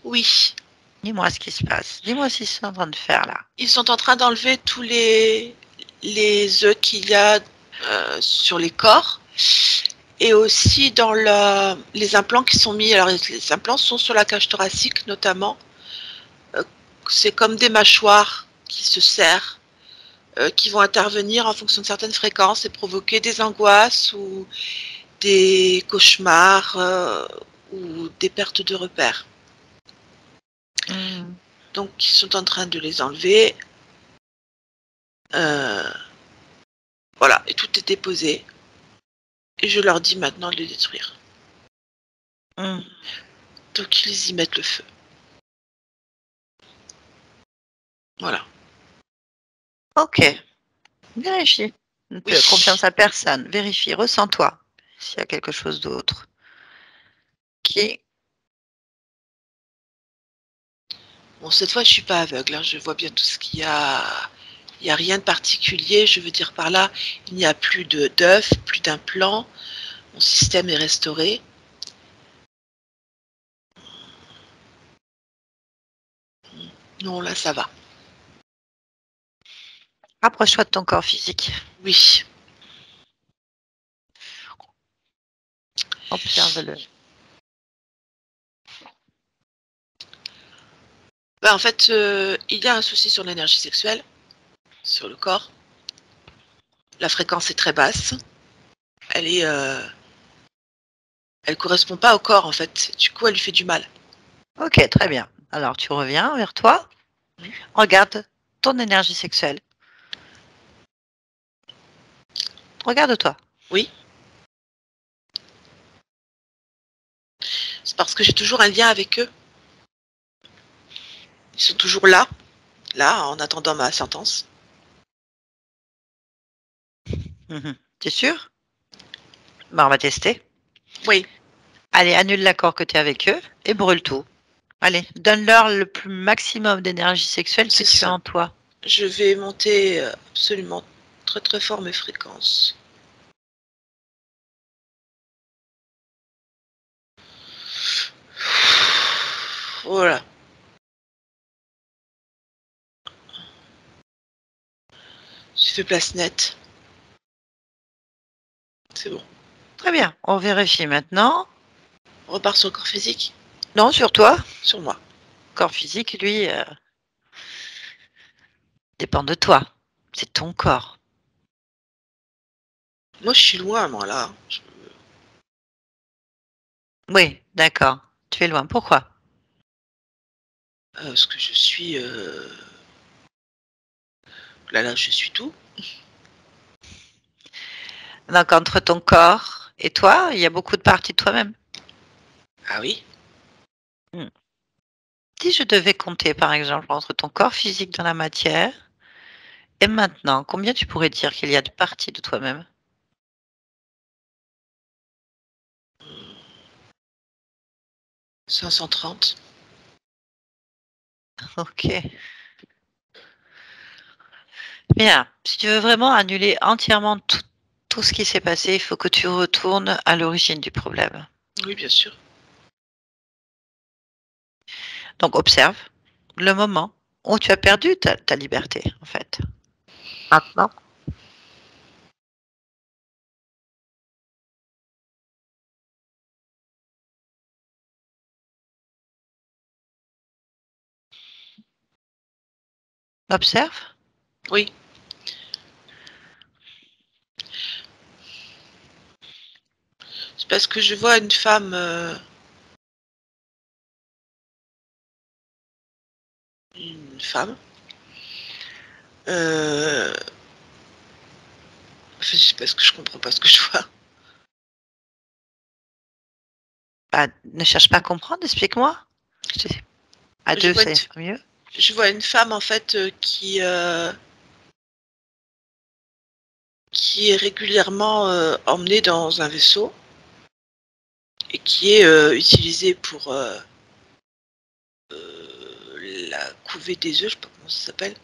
Oui. Dis-moi ce qui se passe. Dis-moi ce qu'ils sont en train de faire là. Ils sont en train d'enlever tous les œufs qu'il y a sur les corps et aussi dans les implants qui sont mis. Alors les implants sont sur la cage thoracique notamment. C'est comme des mâchoires qui se serrent, qui vont intervenir en fonction de certaines fréquences et provoquer des angoisses ou des cauchemars ou des pertes de repères. Donc ils sont en train de les enlever. Voilà, et tout est déposé. Et je leur dis maintenant de les détruire. Donc ils y mettent le feu. Voilà. Ok. Vérifie. Ne fais confiance à personne. Vérifie, ressens-toi s'il y a quelque chose d'autre. Qui Bon, cette fois, je suis pas aveugle. Hein. Je vois bien tout ce qu'il y a. Il n'y a rien de particulier. Je veux dire par là, il n'y a plus d'œufs, plus d'implants. Mon système est restauré. Non, là, ça va. Rapproche-toi de ton corps physique. Oui. Observe-le. En fait, il y a un souci sur l'énergie sexuelle, sur le corps. La fréquence est très basse. Elle correspond pas au corps, en fait. Du coup, elle lui fait du mal. Ok, très bien. Alors, tu reviens vers toi. Regarde ton énergie sexuelle. Regarde-toi. Oui. C'est parce que j'ai toujours un lien avec eux. Ils sont toujours là, en attendant ma sentence. T'es sûr? On va tester. Oui. Allez, annule l'accord que tu as avec eux et brûle tout. Allez, donne-leur le plus maximum d'énergie sexuelle que tu as en toi. Je vais monter absolument très très fort mes fréquences. Voilà. J'ai fait place nette. C'est bon. Très bien, on vérifie maintenant. On repart sur le corps physique? Non, sur toi. Sur moi. Le corps physique, lui, dépend de toi. C'est ton corps. Moi, je suis loin, moi, là. Oui, d'accord. Tu es loin. Pourquoi? Parce que je suis... Là, je suis tout. Donc, entre ton corps et toi, il y a beaucoup de parties de toi-même. Ah oui? Si je devais compter, par exemple, entre ton corps physique dans la matière et maintenant, combien tu pourrais dire qu'il y a de parties de toi-même? 530. Ok. Bien. Si tu veux vraiment annuler entièrement tout ce qui s'est passé, il faut que tu retournes à l'origine du problème. Oui, bien sûr. Donc, observe le moment où tu as perdu ta liberté, en fait. Maintenant. Observe. Oui. C'est parce que je vois une femme... Une femme. Enfin, c'est parce que je comprends pas ce que je vois. Bah, ne cherche pas à comprendre, explique-moi. À deux, c'est mieux. Je vois une femme, en fait, qui est régulièrement emmenée dans un vaisseau et qui est utilisée pour couver des œufs, je sais pas comment ça s'appelle.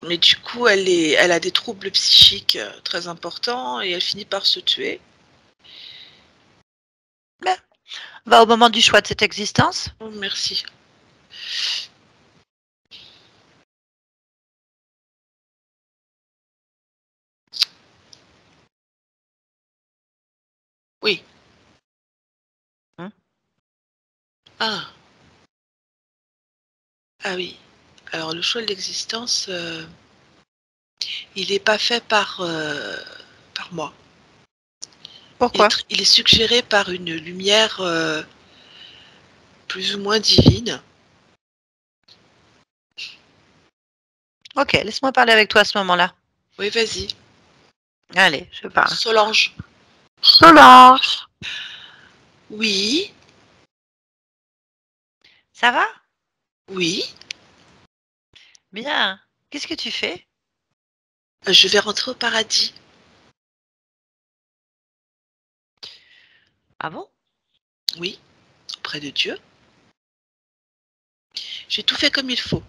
Mais du coup, elle a des troubles psychiques très importants et elle finit par se tuer. Va au moment du choix de cette existence. Oh, merci. Oui. Ah. Ah oui. Alors le choix de l'existence, il n'est pas fait par moi. Pourquoi? Il est suggéré par une lumière plus ou moins divine. Ok, laisse-moi parler avec toi à ce moment-là. Oui, vas-y. Allez, je parle. Solange. Solange, Oui. ça va? Oui. Bien. Qu'est-ce que tu fais? Je vais rentrer au paradis. Ah bon? Oui. Auprès de Dieu. J'ai tout fait comme il faut.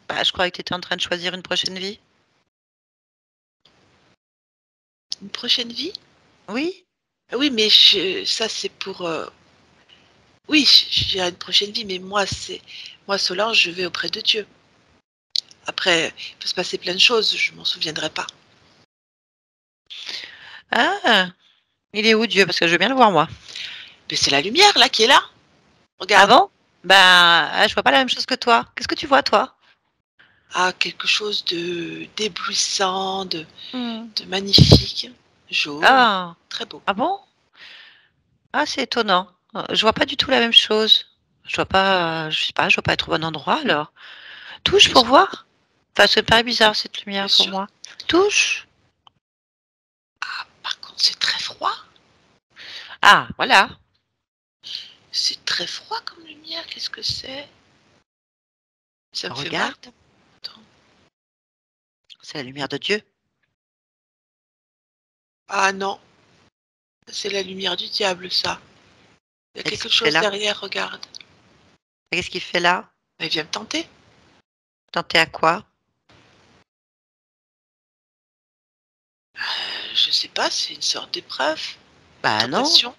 Bah, je croyais que tu étais en train de choisir une prochaine vie. Une prochaine vie? Oui? Oui, mais ça c'est pour... Oui, j'ai une prochaine vie, mais moi, Solange, je vais auprès de Dieu. Après, il peut se passer plein de choses, je m'en souviendrai pas. Ah, il est où Dieu? Parce que je veux bien le voir moi. Mais c'est la lumière, là, qui est là. Ah Regarde. bon? Ben, je vois pas la même chose que toi. Qu'est-ce que tu vois, toi? Ah, quelque chose d'éblouissant, Hmm. de magnifique, jaune, Ah, très beau. ah bon? Ah, c'est étonnant. Je vois pas du tout la même chose. Je vois pas, je sais pas, je vois pas être au bon endroit alors. Touche Bien pour sûr. voir. Enfin, ça me paraît bizarre cette Bien lumière pour sûr. moi. Touche. Par contre, c'est très froid. Ah, voilà. C'est très froid comme lumière, qu'est-ce que c'est? Ça me fait mal. Regarde, Attends. c'est la lumière de Dieu. Ah non, c'est la lumière du diable, ça. Il y a Et qu'est-ce quelque qu'il fait chose là? derrière, regarde. Et qu'est-ce qu'il fait là? Elle vient me tenter. Tenter à quoi? Je sais pas, c'est une sorte d'épreuve, Bah non. tentation.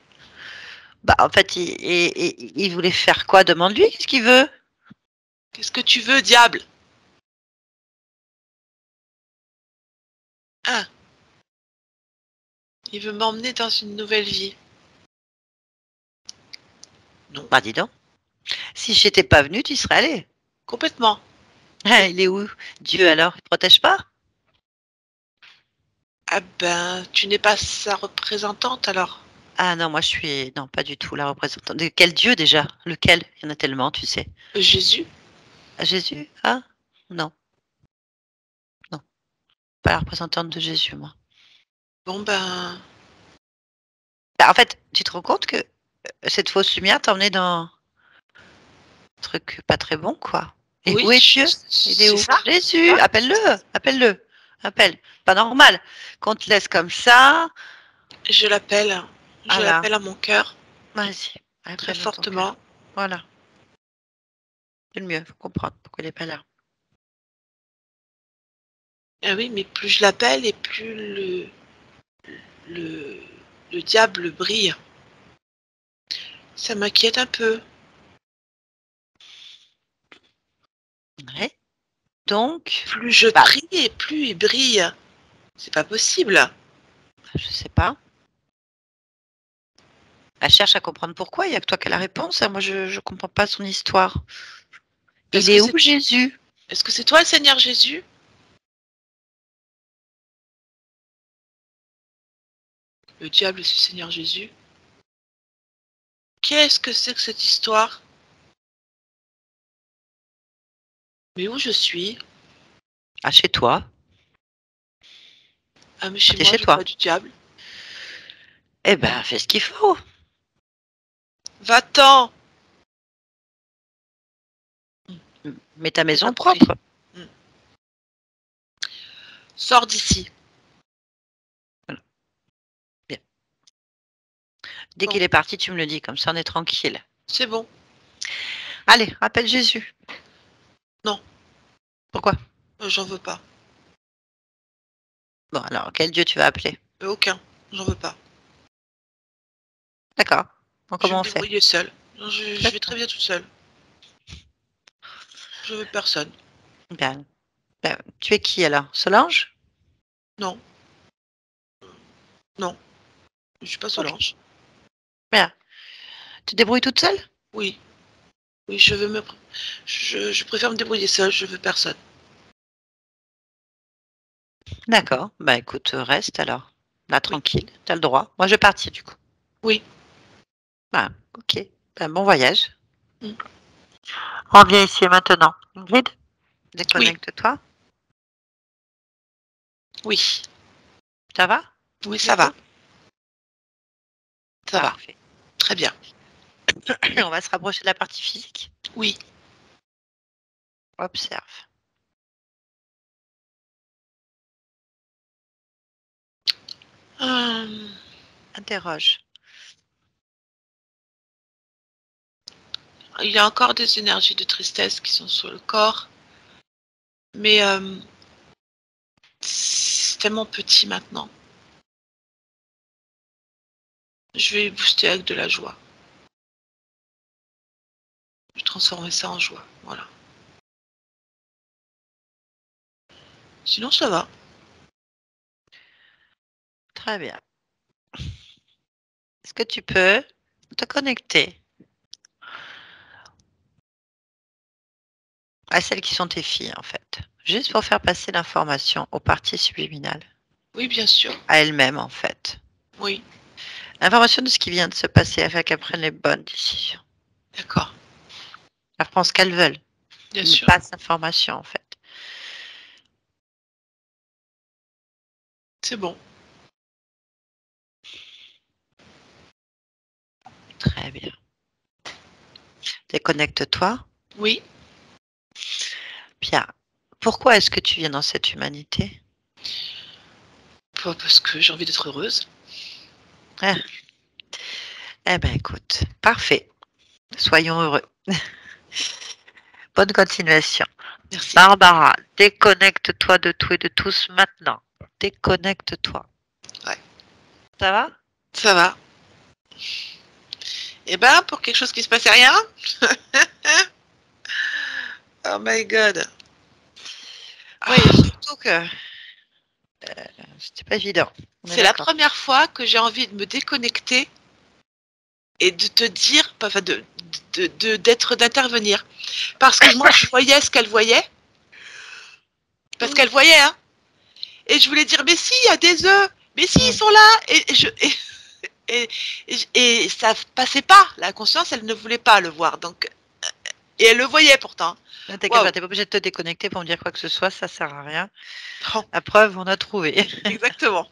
Bah en fait, il voulait faire quoi? Demande-lui, qu'est-ce qu'il veut? Qu'est-ce que tu veux, diable? Ah, il veut m'emmener dans une nouvelle vie. Non, Bah dis donc. Si j'étais pas venue, tu y serais allé. complètement. Ah, il est où? Dieu alors, il te protège pas? Ah ben, tu n'es pas sa représentante alors. Ah non, moi je suis. Non, pas du tout la représentante. De quel Dieu déjà? Lequel? Il y en a tellement, tu sais. Jésus? Ah, Jésus? Ah? Non, non. Pas la représentante de Jésus, moi. Bon ben, Bah, en fait, tu te rends compte que cette fausse lumière t'a emmené dans un truc pas très bon, quoi. Et oui, où est Dieu? Il est c'est où? ça, c'est Jésus! ça. Appelle-le! Appelle-le! Appelle! Pas normal qu'on te laisse comme ça. Je l'appelle, Ah je là, l'appelle à mon cœur, vas-y, très appelle-le à ton fortement. cœur. Voilà, c'est le mieux, faut comprendre pourquoi il n'est pas là. Ah oui, mais plus je l'appelle et plus le, le diable brille. Ça m'inquiète un peu. Ouais. Donc, Plus je bah, prie et plus il brille. C'est pas possible. je sais pas. Elle cherche à comprendre pourquoi, il n'y a que toi qui as la réponse, hein. Moi, je ne comprends pas son histoire. Il Est-ce que est où c'est Jésus? est-ce que c'est toi le Seigneur Jésus? Le diable, c'est le Seigneur Jésus. Qu'est-ce que c'est que cette histoire? Mais où je suis? Ah, chez toi. Ah, mais Ah, chez t'es moi, chez je toi. vois du diable. Eh ben, fais ce qu'il faut. Va-t'en! Mets ta J'ai maison compris. propre. Sors d'ici. Voilà. Bien. Dès Non. qu'il est parti, tu me le dis, comme ça on est tranquille. C'est bon. Allez, rappelle Jésus. Non. Pourquoi? J'en veux pas. Bon, alors, quel Dieu tu vas appeler? Aucun. J'en veux pas. D'accord. Donc, Je vais comment me on fait? débrouiller seule. Je vais très bien toute seule. Je veux personne. Ben, tu es qui alors? Solange? Non. Non. Je suis pas Solange. Bien. Tu te débrouilles toute seule? Oui. Oui, je préfère me débrouiller seule. Je veux personne. D'accord. Bah écoute, reste alors. Là, Oui. tranquille. T'as le droit. Moi, je vais partir du coup. Oui. Ah, ok. Ben, bon voyage. Mm. Reviens ici maintenant. Ingrid, Oui. déconnecte-toi. Oui. Ça va? Oui, ça va. Ça va. Parfait. Très bien. On va se rapprocher de la partie physique. Oui. Observe. Interroge. Il y a encore des énergies de tristesse qui sont sur le corps. Mais c'est tellement petit maintenant. Je vais booster avec de la joie. Je vais transformer ça en joie. Voilà. Sinon, ça va. Très bien. Est-ce que tu peux te connecter à celles qui sont tes filles, en fait? Juste pour faire passer l'information aux parties subliminales. Oui, bien sûr. À elles-mêmes, en fait. Oui. L'information de ce qui vient de se passer afin qu'elles prennent les bonnes décisions. D'accord. Elles prennent ce qu'elles veulent. Bien Mais sûr. pas cette information, en fait. C'est bon. Très bien. Déconnecte-toi. Oui. Bien. Pourquoi est-ce que tu viens dans cette humanité? Parce que j'ai envie d'être heureuse. Ah. Eh bien, écoute, parfait. Soyons heureux. Bonne continuation. Merci. Barbara, déconnecte-toi de tout et de tous maintenant. Déconnecte-toi. Ouais. Ça va? Ça va. Et ben, pour quelque chose qui se passait rien. Oh my god. Oui, surtout que c'était pas évident. C'est la première fois que j'ai envie de me déconnecter et de te dire, enfin, d'intervenir. Parce que moi, je voyais ce qu'elle voyait. Parce qu'elle voyait, hein. Et je voulais dire, mais si, il y a des œufs. Mais si, ils sont là. Et ça passait pas. La conscience, elle ne voulait pas le voir. Donc, et elle le voyait pourtant. Ne t'inquiète Waouh. pas, t'es pas obligé de te déconnecter pour me dire quoi que ce soit, ça sert à rien. Oh, La preuve, on a trouvé. exactement.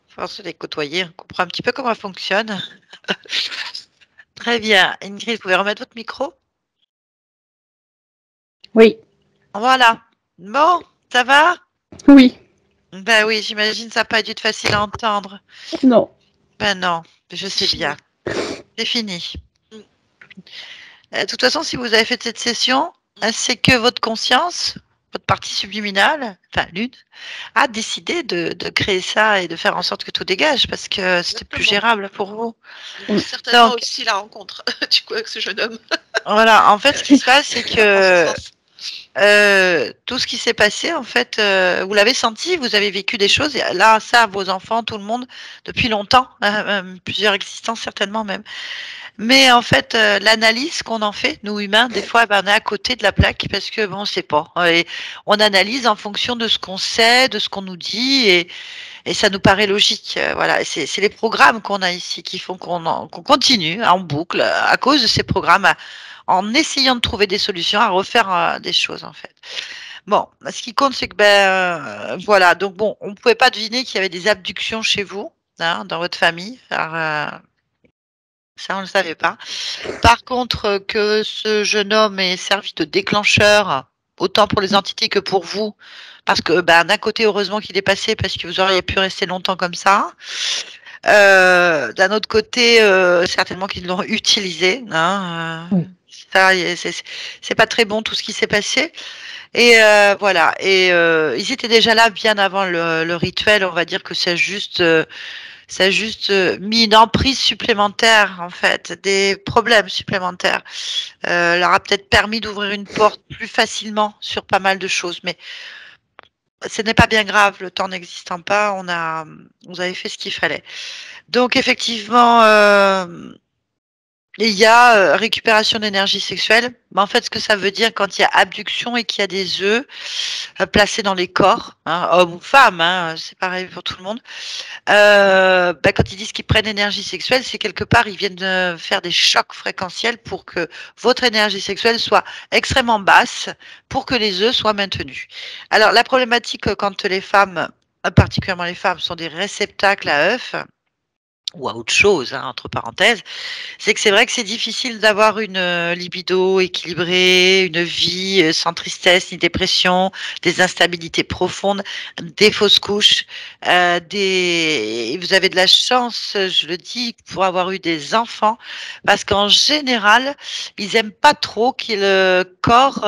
Force de les côtoyer, on comprend un petit peu comment elles fonctionnent. Très bien. Ingrid, vous pouvez remettre votre micro? Oui, Voilà. Bon, ça va? oui, Ben oui, j'imagine ça n'a pas dû être facile à entendre. non. Ben non, je sais Fini. bien. C'est fini. Mm. De toute façon, si vous avez fait cette session, c'est que votre conscience, votre partie subliminale, enfin l'une, a décidé de créer ça et de faire en sorte que tout dégage parce que c'était plus Exactement. gérable pour vous. Donc, certainement Donc, aussi la rencontre du coup avec ce jeune homme. voilà, en fait, ce qui se passe, c'est Dans ce que sens. tout ce qui s'est passé, en fait, vous l'avez senti, vous avez vécu des choses, et là, ça, vos enfants, tout le monde, depuis longtemps, plusieurs existences certainement même. Mais en fait, l'analyse qu'on en fait, nous humains, des fois, ben, on est à côté de la plaque parce que bon, on sait pas. Et on analyse en fonction de ce qu'on sait, de ce qu'on nous dit, et ça nous paraît logique. Voilà, et c'est les programmes qu'on a ici qui font qu'on continue en boucle à cause de ces programmes, en essayant de trouver des solutions, à refaire des choses en fait. Bon, ce qui compte, c'est que voilà. Donc bon, on ne pouvait pas deviner qu'il y avait des abductions chez vous, hein, dans votre famille. Alors, ça, on ne le savait pas. Par contre, que ce jeune homme ait servi de déclencheur, autant pour les entités que pour vous, parce que ben, d'un côté, heureusement qu'il est passé, parce que vous auriez pu rester longtemps comme ça. D'un autre côté, certainement qu'ils l'ont utilisé. Hein, Oui. ça, c'est pas très bon tout ce qui s'est passé. Et voilà. Et ils étaient déjà là bien avant le rituel. On va dire que ça a juste mis une emprise supplémentaire, en fait, des problèmes supplémentaires. Leur a peut-être permis d'ouvrir une porte plus facilement sur pas mal de choses. Mais ce n'est pas bien grave, le temps n'existant pas, vous avez fait ce qu'il fallait. Donc effectivement, il y a récupération d'énergie sexuelle. Mais en fait, ce que ça veut dire quand il y a abduction et qu'il y a des œufs placés dans les corps, hein, hommes ou femmes, hein, c'est pareil pour tout le monde. Quand ils disent qu'ils prennent énergie sexuelle, c'est quelque part, ils viennent faire des chocs fréquentiels pour que votre énergie sexuelle soit extrêmement basse pour que les œufs soient maintenus. Alors, la problématique quand les femmes, particulièrement les femmes, sont des réceptacles à œufs, ou à autre chose, hein, entre parenthèses, c'est que c'est vrai que c'est difficile d'avoir une libido équilibrée, une vie sans tristesse ni dépression, des instabilités profondes, des fausses couches, vous avez de la chance, je le dis, pour avoir eu des enfants, parce qu'en général, ils aiment pas trop que le corps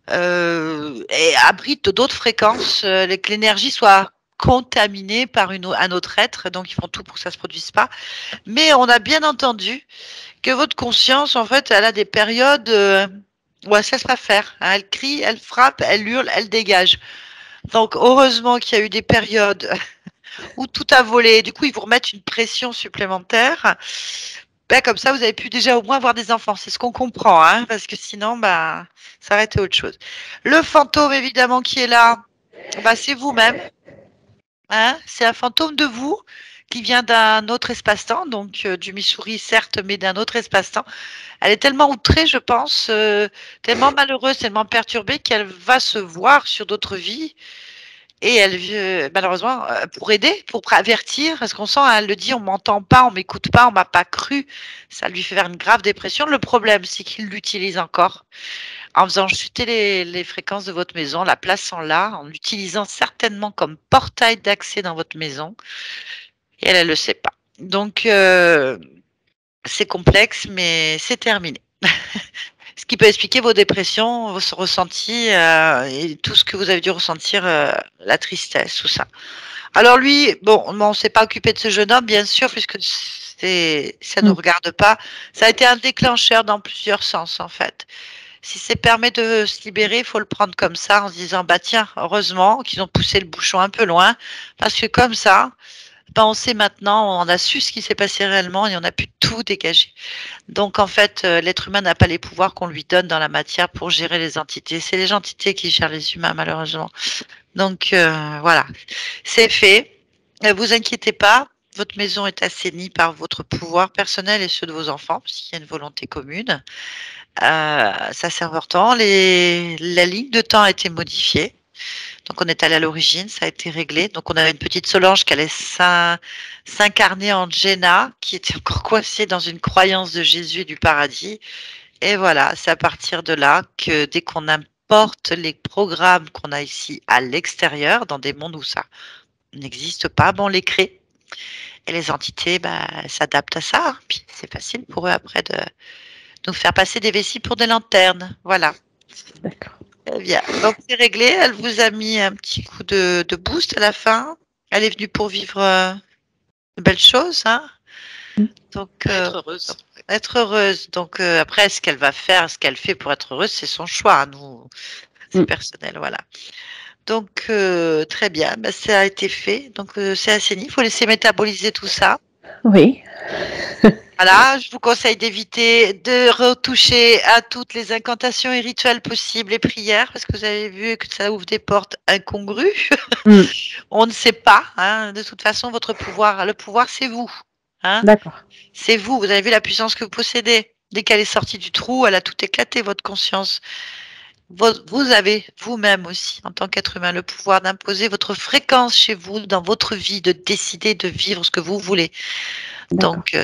abrite d'autres fréquences, que l'énergie soit contaminée par un autre être, donc ils font tout pour que ça se produise pas. Mais on a bien entendu que votre conscience, en fait, elle a des périodes où elle ne cesse pas faire. Hein. Elle crie, elle frappe, elle hurle, elle dégage. Donc, heureusement qu'il y a eu des périodes où tout a volé. Du coup, ils vous remettent une pression supplémentaire. Comme ça, vous avez pu déjà au moins avoir des enfants. C'est ce qu'on comprend, hein, parce que sinon, ça aurait été autre chose. Le fantôme, évidemment, qui est là, c'est vous-même. Hein, c'est un fantôme de vous qui vient d'un autre espace-temps, donc du Missouri, certes, mais d'un autre espace-temps. Elle est tellement outrée, je pense, tellement malheureuse, tellement perturbée qu'elle va se voir sur d'autres vies. Et elle, malheureusement, pour aider, pour avertir, parce qu'on sent, hein, elle le dit, on m'entend pas, on m'écoute pas, on m'a pas cru. Ça lui fait faire une grave dépression. Le problème, c'est qu'il l'utilise encore en faisant chuter les fréquences de votre maison, la plaçant là, en l'utilisant certainement comme portail d'accès dans votre maison. Et elle ne le sait pas. Donc, c'est complexe, mais c'est terminé. Ce qui peut expliquer vos dépressions, vos ressentis et tout ce que vous avez dû ressentir, la tristesse, tout ça. Alors lui, bon, on ne s'est pas occupé de ce jeune homme, bien sûr, puisque ça ne nous regarde pas. Ça a été un déclencheur dans plusieurs sens, en fait. Si ça permet de se libérer, il faut le prendre comme ça, en se disant, tiens, heureusement qu'ils ont poussé le bouchon un peu loin, parce que comme ça, on sait maintenant, on a su ce qui s'est passé réellement et on a pu tout dégager. Donc en fait, l'être humain n'a pas les pouvoirs qu'on lui donne dans la matière pour gérer les entités. C'est les entités qui gèrent les humains, malheureusement. Donc voilà, c'est fait. Ne vous inquiétez pas, votre maison est assainie par votre pouvoir personnel et ceux de vos enfants, puisqu'il y a une volonté commune. Ça c'est important. La ligne de temps a été modifiée. Donc on est allé à l'origine, ça a été réglé. Donc on avait une petite Solange qui allait s'incarner en Jenna, qui était encore coincée dans une croyance de Jésus et du paradis. Et voilà, c'est à partir de là que dès qu'on importe les programmes qu'on a ici à l'extérieur, dans des mondes où ça n'existe pas, on les crée. Et les entités s'adaptent à ça. Hein. Puis c'est facile pour eux après de nous faire passer des vessies pour des lanternes. Voilà. D'accord. Eh bien, donc c'est réglé. Elle vous a mis un petit coup de boost à la fin. Elle est venue pour vivre de belles choses, hein. Donc Être heureuse. être heureuse. Donc après, ce qu'elle va faire, ce qu'elle fait pour être heureuse, c'est son choix. Nous, c'est personnel, voilà. Donc très bien, ça a été fait. Donc c'est assaini. Il faut laisser métaboliser tout ça. Oui. Voilà, je vous conseille d'éviter de retoucher à toutes les incantations et rituels possibles et prières parce que vous avez vu que ça ouvre des portes incongrues. On ne sait pas. Hein, de toute façon, votre pouvoir, le pouvoir, c'est vous. Hein, d'accord. c'est vous. Vous avez vu la puissance que vous possédez. Dès qu'elle est sortie du trou, elle a tout éclaté, votre conscience. Vous avez vous-même aussi, en tant qu'être humain, le pouvoir d'imposer votre fréquence chez vous, dans votre vie, de décider de vivre ce que vous voulez. Donc,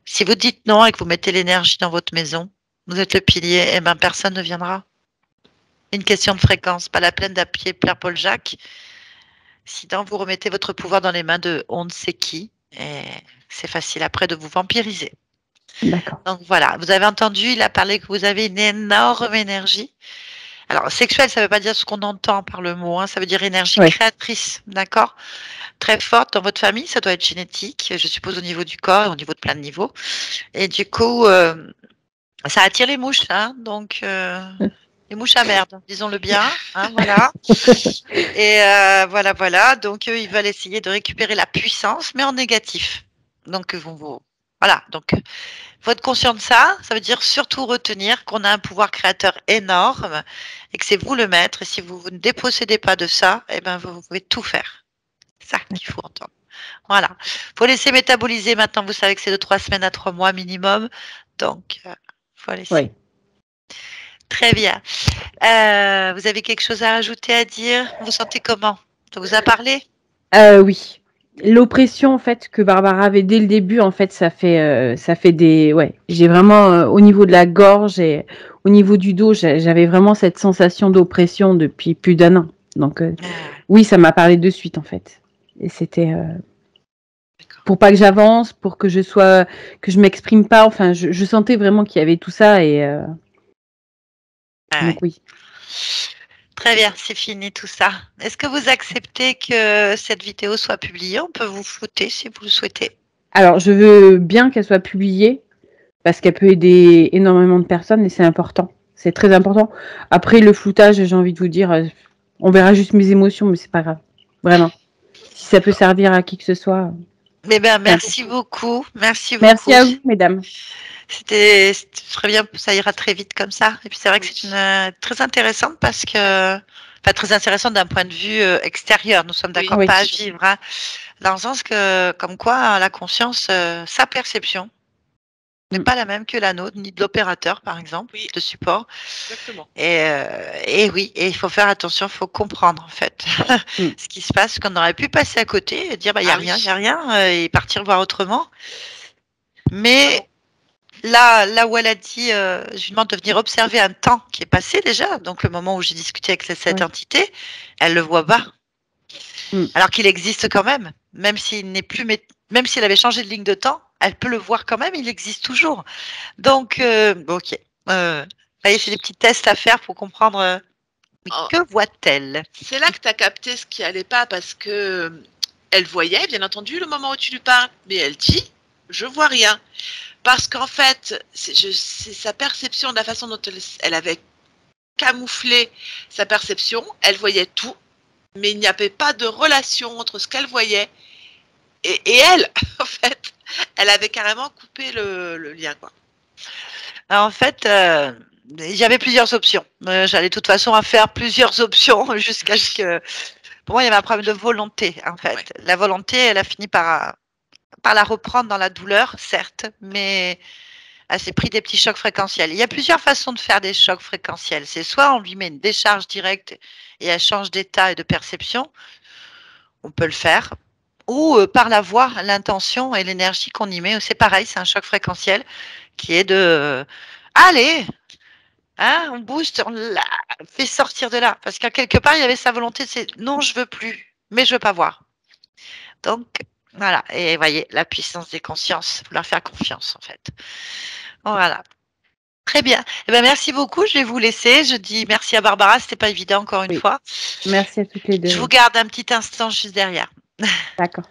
si vous dites non et que vous mettez l'énergie dans votre maison, vous êtes le pilier, et personne ne viendra. Une question de fréquence, pas la peine d'appuyer Pierre Paul Jacques. Sinon, vous remettez votre pouvoir dans les mains de on ne sait qui, Et c'est facile après de vous vampiriser. D'accord. Donc voilà, vous avez entendu, il a parlé que vous avez une énorme énergie. Alors, sexuelle, ça ne veut pas dire ce qu'on entend par le mot, hein, ça veut dire énergie créatrice, d'accord? Très forte dans votre famille, ça doit être génétique, je suppose au niveau du corps, au niveau de plein de niveaux. Et du coup, ça attire les mouches, hein, donc les mouches à merde, disons-le bien, hein, voilà. Et voilà, donc eux, ils veulent essayer de récupérer la puissance, mais en négatif. Donc, voilà, donc faut être conscient de ça. Ça veut dire surtout retenir qu'on a un pouvoir créateur énorme et que c'est vous le maître. Et si vous ne dépossédez pas de ça, eh ben, vous pouvez tout faire. C'est ça qu'il faut entendre. Voilà. Faut laisser métaboliser maintenant. Vous savez que c'est de 3 semaines à 3 mois minimum. Donc, faut laisser. Oui. Très bien. Vous avez quelque chose à ajouter, à dire? Vous vous sentez comment? Ça vous a parlé? Oui. L'oppression en fait que Barbara avait dès le début, en fait, ça fait des, ouais. J'ai vraiment au niveau de la gorge et au niveau du dos, j'avais vraiment cette sensation d'oppression depuis plus d'1 an. Donc oui, ça m'a parlé de suite en fait. Et c'était pour pas que j'avance, pour que je m'exprime pas. Enfin, je sentais vraiment qu'il y avait tout ça et donc oui. Très bien, c'est fini tout ça. Est-ce que vous acceptez que cette vidéo soit publiée? On peut vous flouter si vous le souhaitez. Alors, je veux bien qu'elle soit publiée parce qu'elle peut aider énormément de personnes et c'est important. C'est très important. Après, le floutage, j'ai envie de vous dire, on verra juste mes émotions, mais c'est pas grave. Vraiment. Si ça peut servir à qui que ce soit. Eh bien, merci beaucoup. Merci beaucoup. Merci à vous, mesdames. C'était très bien, ça ira très vite comme ça. Et puis c'est vrai que c'est très intéressante parce que, enfin très intéressante d'un point de vue extérieur. Nous sommes d'accord, pas à vivre, hein, dans le sens que, comme quoi, la conscience, sa perception n'est pas la même que la nôtre, ni de l'opérateur, par exemple, de support. Exactement. Et oui, et il faut faire attention, il faut comprendre en fait ce qui se passe, qu'on aurait pu passer à côté et dire bah il y a rien, et partir voir autrement. Mais là où elle a dit, je lui demande de venir observer un temps qui est passé déjà, donc le moment où j'ai discuté avec cette entité, elle le voit pas. Alors qu'il existe quand même s'il n'est plus, même si elle avait changé de ligne de temps, elle peut le voir quand même, il existe toujours. Donc, ok. Voyez, c'est des petits tests à faire pour comprendre que voit-elle. C'est là que tu as capté ce qui allait pas parce que elle voyait, bien entendu, le moment où tu lui parles, mais elle dit je vois rien. Parce qu'en fait, c'est sa perception de la façon dont elle avait camouflé sa perception, elle voyait tout, mais il n'y avait pas de relation entre ce qu'elle voyait et elle, en fait, elle avait carrément coupé le lien, quoi. Alors, en fait, j'avais plusieurs options. J'allais de toute façon à faire plusieurs options jusqu'à ce que... Pour moi, il y avait un problème de volonté, en fait. La volonté, elle a fini par la reprendre dans la douleur, certes, mais elle s'est pris des petits chocs fréquentiels. Il y a plusieurs façons de faire des chocs fréquentiels. C'est soit on lui met une décharge directe et elle change d'état et de perception, on peut le faire, ou par la voix, l'intention et l'énergie qu'on y met. C'est pareil, c'est un choc fréquentiel qui est de allez, hein, on booste, on la fait sortir de là. Parce qu'à quelque part, il y avait sa volonté, c'est non, je veux plus, mais je veux pas voir. Donc, voilà. Et voyez, la puissance des consciences, faut leur faire confiance, en fait. Voilà. Très bien. Eh ben, merci beaucoup. Je vais vous laisser. Je dis merci à Barbara. C'était pas évident encore une fois. Merci à toutes les deux. Je vous garde un petit instant juste derrière. D'accord.